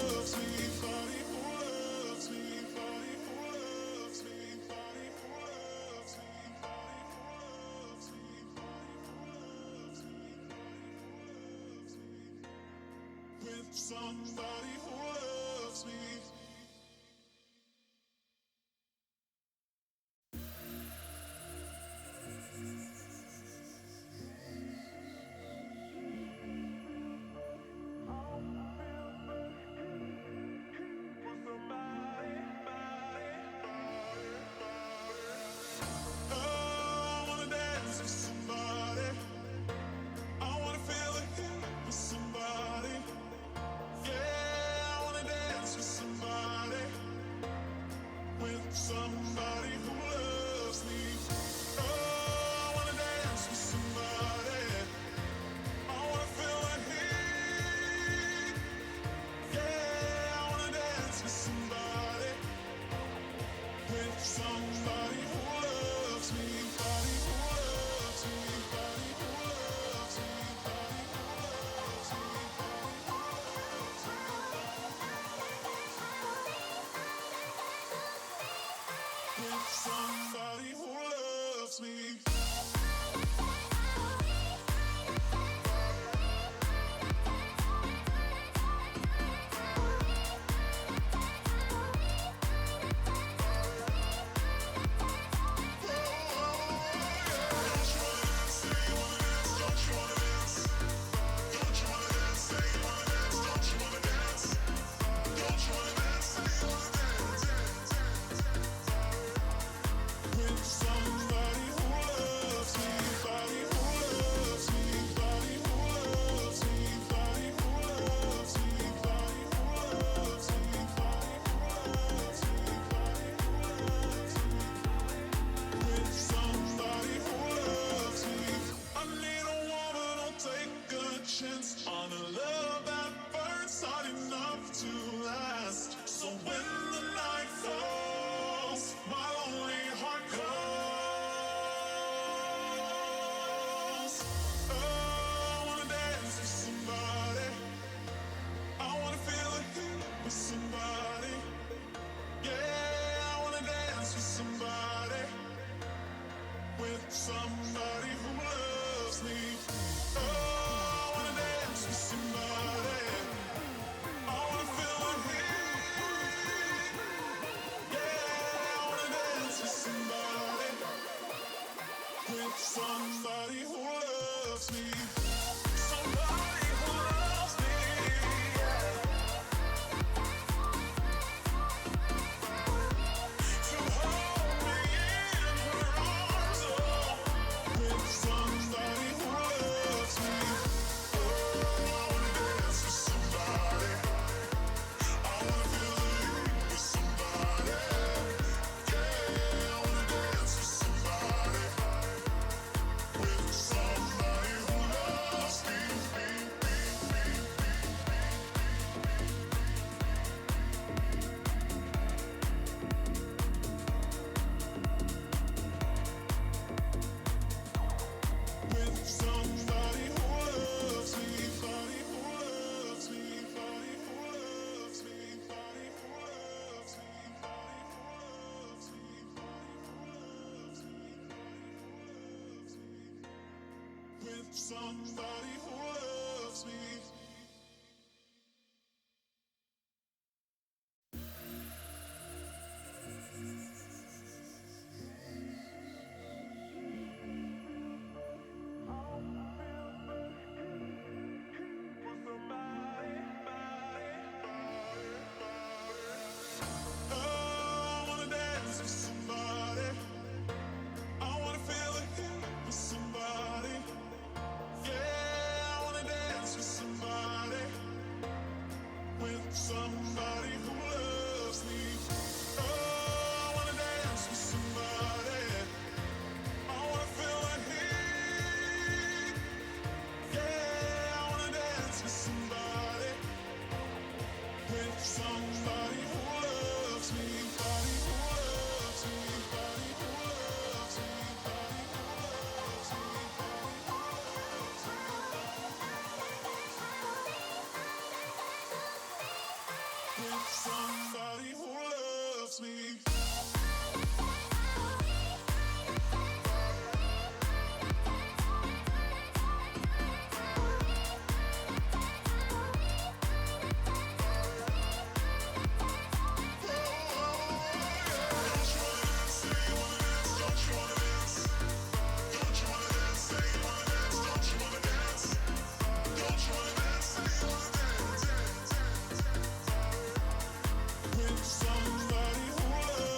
loves me. Somebody who loves me. Somebody who loves me. With somebody who loves me. Oh, I wanna dance with somebody. I wanna feel a hit with somebody. Yeah, I wanna dance with somebody. with somebody. Yeah, I wanna dance with somebody. With somebody who loves me. Oh, I wanna dance with somebody. I wanna feel the heat. Yeah, I wanna dance with somebody. With somebody who loves me. Somebody who loves me. Yeah. To hold me in her arms. Oh, with somebody who loves me. Oh, I wanna dance with somebody. I wanna feel the heat with somebody. Yeah, I wanna dance with somebody. With somebody who loves me. With somebody who loves me. Body who loves me. Body who loves me. Body who loves me. Body who loves me. Body who loves me. Body who loves me. With somebody who loves me. Oh, I wanna dance with somebody. I wanna feel the heat with somebody. Yeah, I wanna dance with somebody. With somebody who loves me. Oh, I wanna dance with somebody. I wanna feel the heat. Yeah, I wanna dance with somebody. With somebody who loves me. Body who loves me. Body who loves me. Body who loves me. Body who loves me. With somebody who loves me. With somebody who loves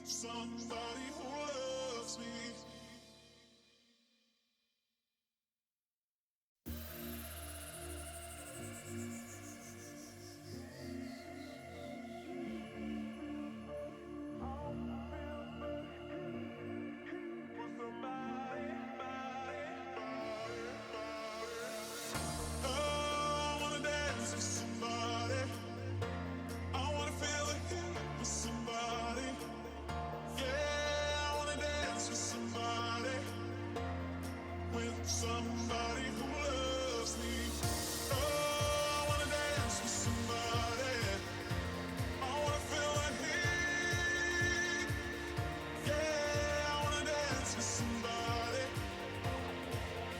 with somebody who loves me. I wanna dance with somebody. I wanna feel the heat with somebody. Yeah, I wanna dance with somebody. With somebody who loves me. Oh, I wanna dance with somebody. I wanna feel the heat. Yeah, I wanna dance with somebody.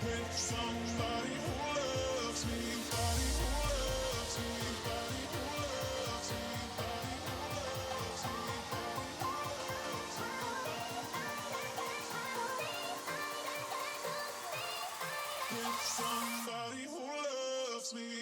With somebody who loves me. Body who loves me. Body who loves me. Body who loves me. With somebody who loves me.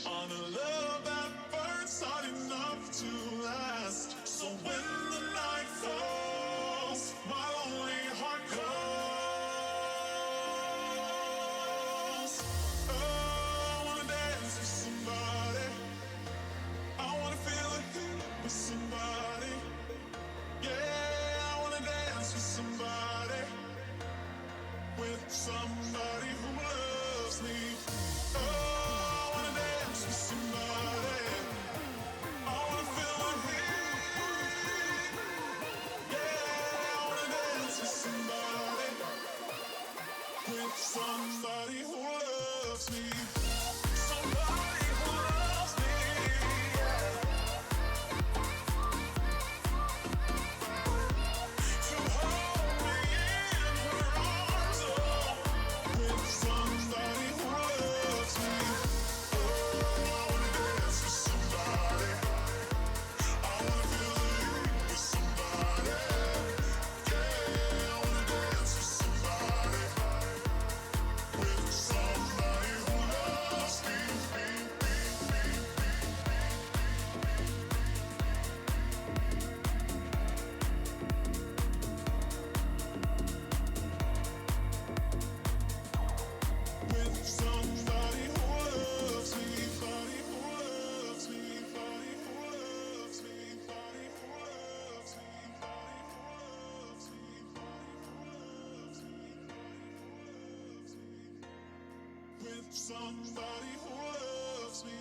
On a love that burns hot enough to last. So when the night falls, my lonely heart calls. Oh, I wanna dance with somebody. I wanna feel the heat with somebody. Yeah, I wanna dance with somebody. With somebody who loves me. Oh, somebody, I wanna feel the heat. Yeah, I wanna dance with somebody. With somebody who loves me. Somebody who loves me. Yeah. To hold me in her arms. Oh, with somebody who loves me. With somebody who loves me.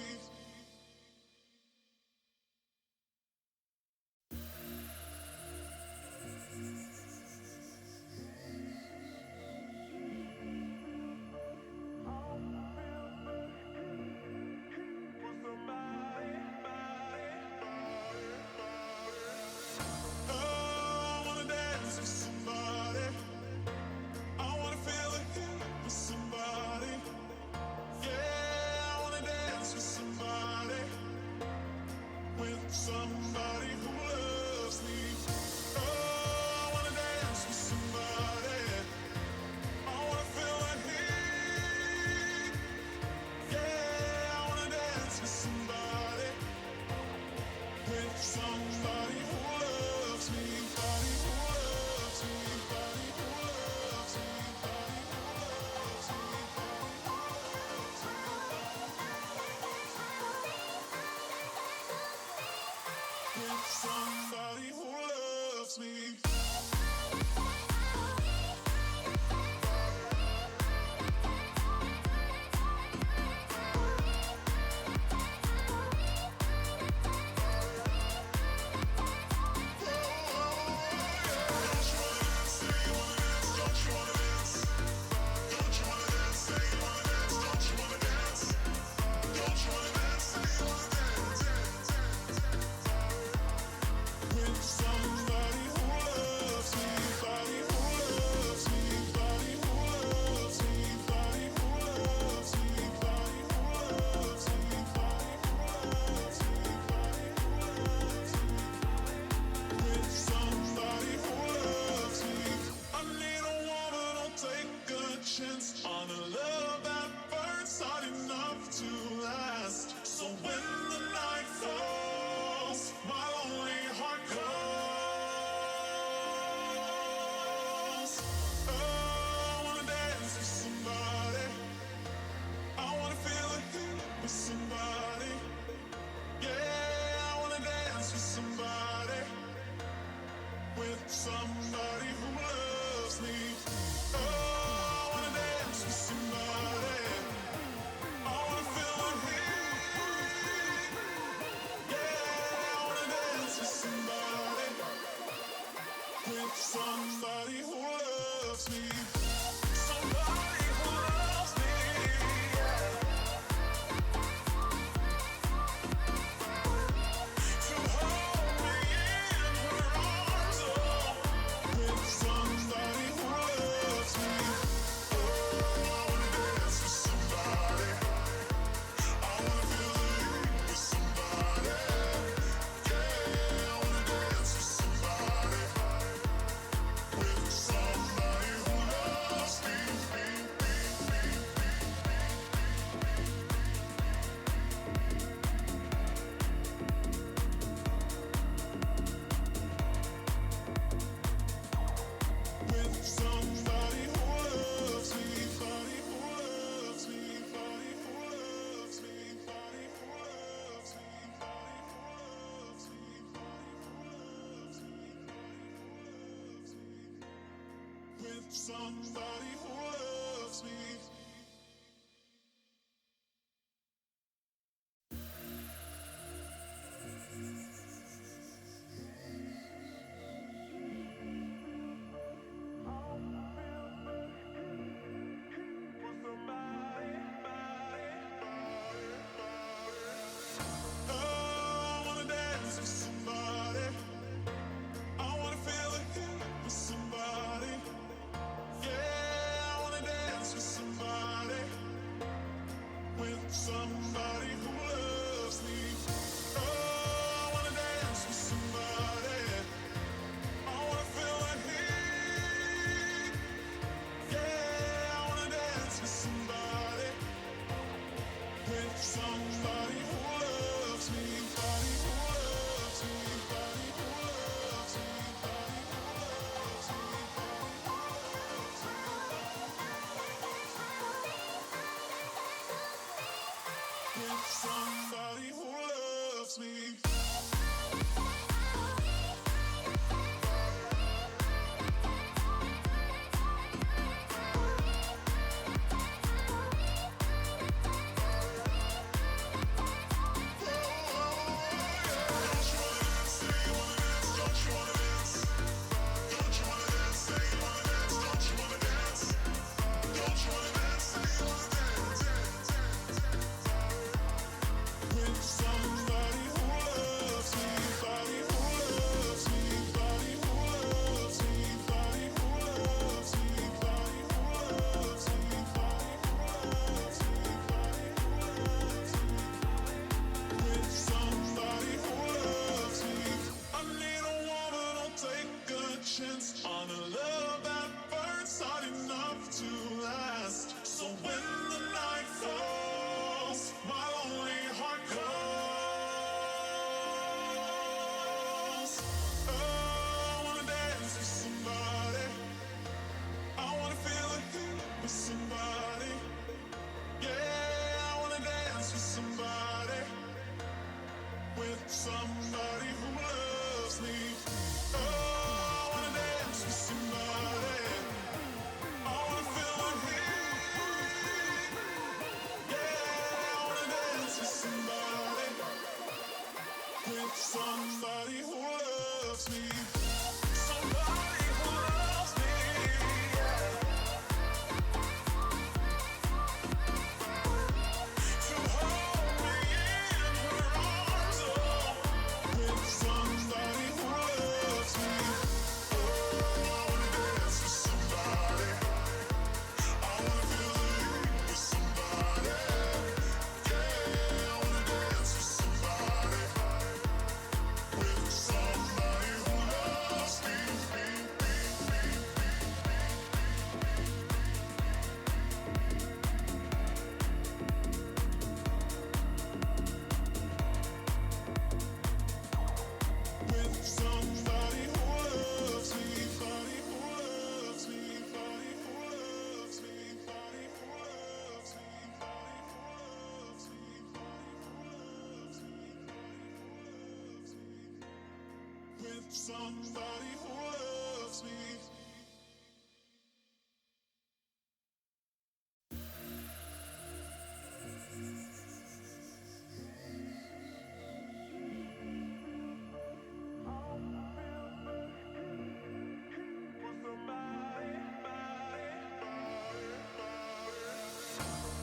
Oh, I wanna dance with somebody. I wanna feel the heat with somebody. Yeah, I wanna dance with somebody. chance on a love that burns hot enough to last. So when the night falls, my lonely heart calls. Oh, I wanna dance with somebody. I wanna feel a hit with somebody. Yeah, I wanna dance with somebody. With somebody who loves me. Oh, I wanna dance with somebody. I wanna feel the heat. Yeah, I wanna dance with somebody. With somebody who loves me. Somebody who loves me. Yeah. To hold me in her arms, oh. With somebody who loves me. Oh, I wanna dance with somebody. I wanna feel the heat with somebody. Yeah, I wanna dance with somebody. With somebody who loves me. With somebody who loves me, body who loves me, body who loves me, body who loves me, body who loves me, body who loves me, body who loves me. With somebody who loves me. Oh, I wanna dance with somebody. I wanna feel the heat with somebody. Yeah, I wanna dance with somebody. With somebody who loves me. Oh, I wanna dance with somebody. I wanna feel the heat. Yeah, I wanna dance with somebody. With somebody who loves me, body who loves me, body who loves me, body who loves me, body who loves me. With somebody who loves me. With somebody who loves me, body who loves me, body who loves me, body who loves me, body who loves me, body who loves me, body who loves me. With somebody who loves me. I need a woman who'll take a chance on a love that burns hot enough to last. So when the night falls, my lonely heart calls. Oh, I wanna dance with somebody. I wanna feel the heat with somebody. Yeah, I wanna dance with somebody. With somebody who loves me. Oh, I wanna dance with somebody. I wanna feel the heat. Yeah, I wanna dance with somebody. With somebody who loves me. Somebody who loves me. Yeah. with somebody who loves me.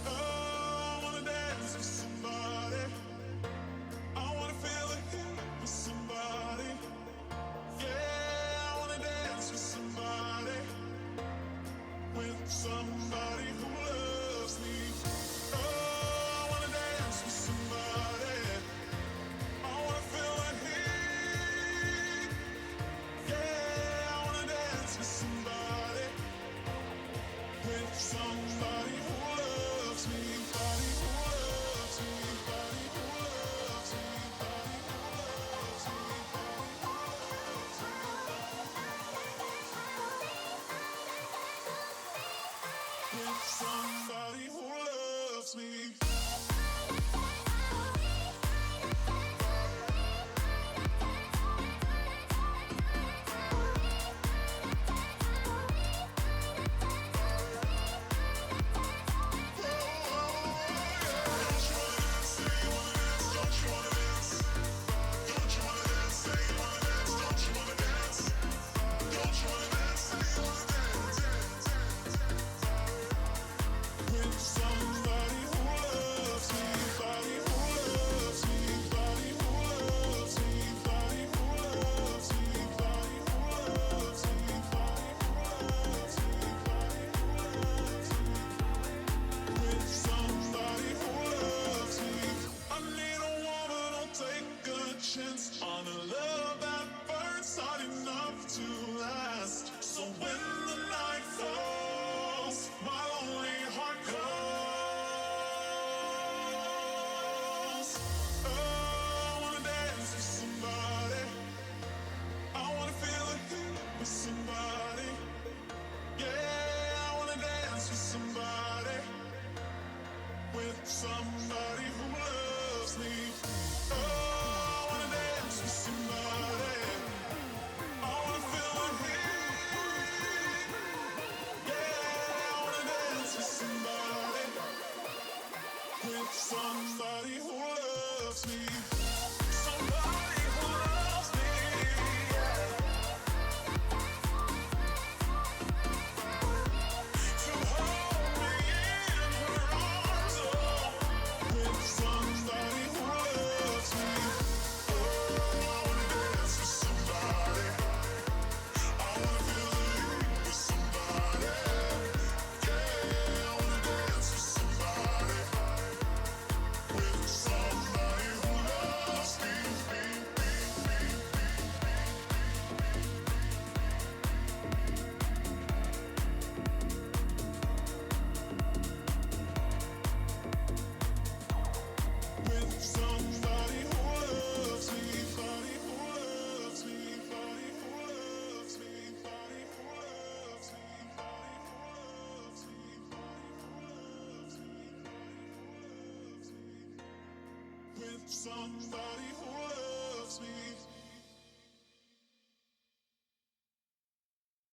I wanna dance with somebody. I wanna feel the heat with somebody. Yeah, I wanna dance with somebody. With somebody who loves me. Oh, I wanna dance with somebody. I wanna feel the heat. Yeah, I wanna dance with somebody. With somebody who loves me. Body who loves me. Body who loves me. Body who loves me. With somebody who loves me. On a love that burns hot enough to last. So when the night falls, my lonely heart calls. Oh, I wanna dance with somebody. I wanna feel the heat with somebody. Yeah, I wanna dance with somebody. With somebody who loves me. Oh, somebody, I wanna feel the heat. Yeah, I wanna dance with somebody. With somebody who loves me. Somebody who loves me. Yeah. To hold me in her arms. Oh, with somebody who loves me. With somebody who loves me.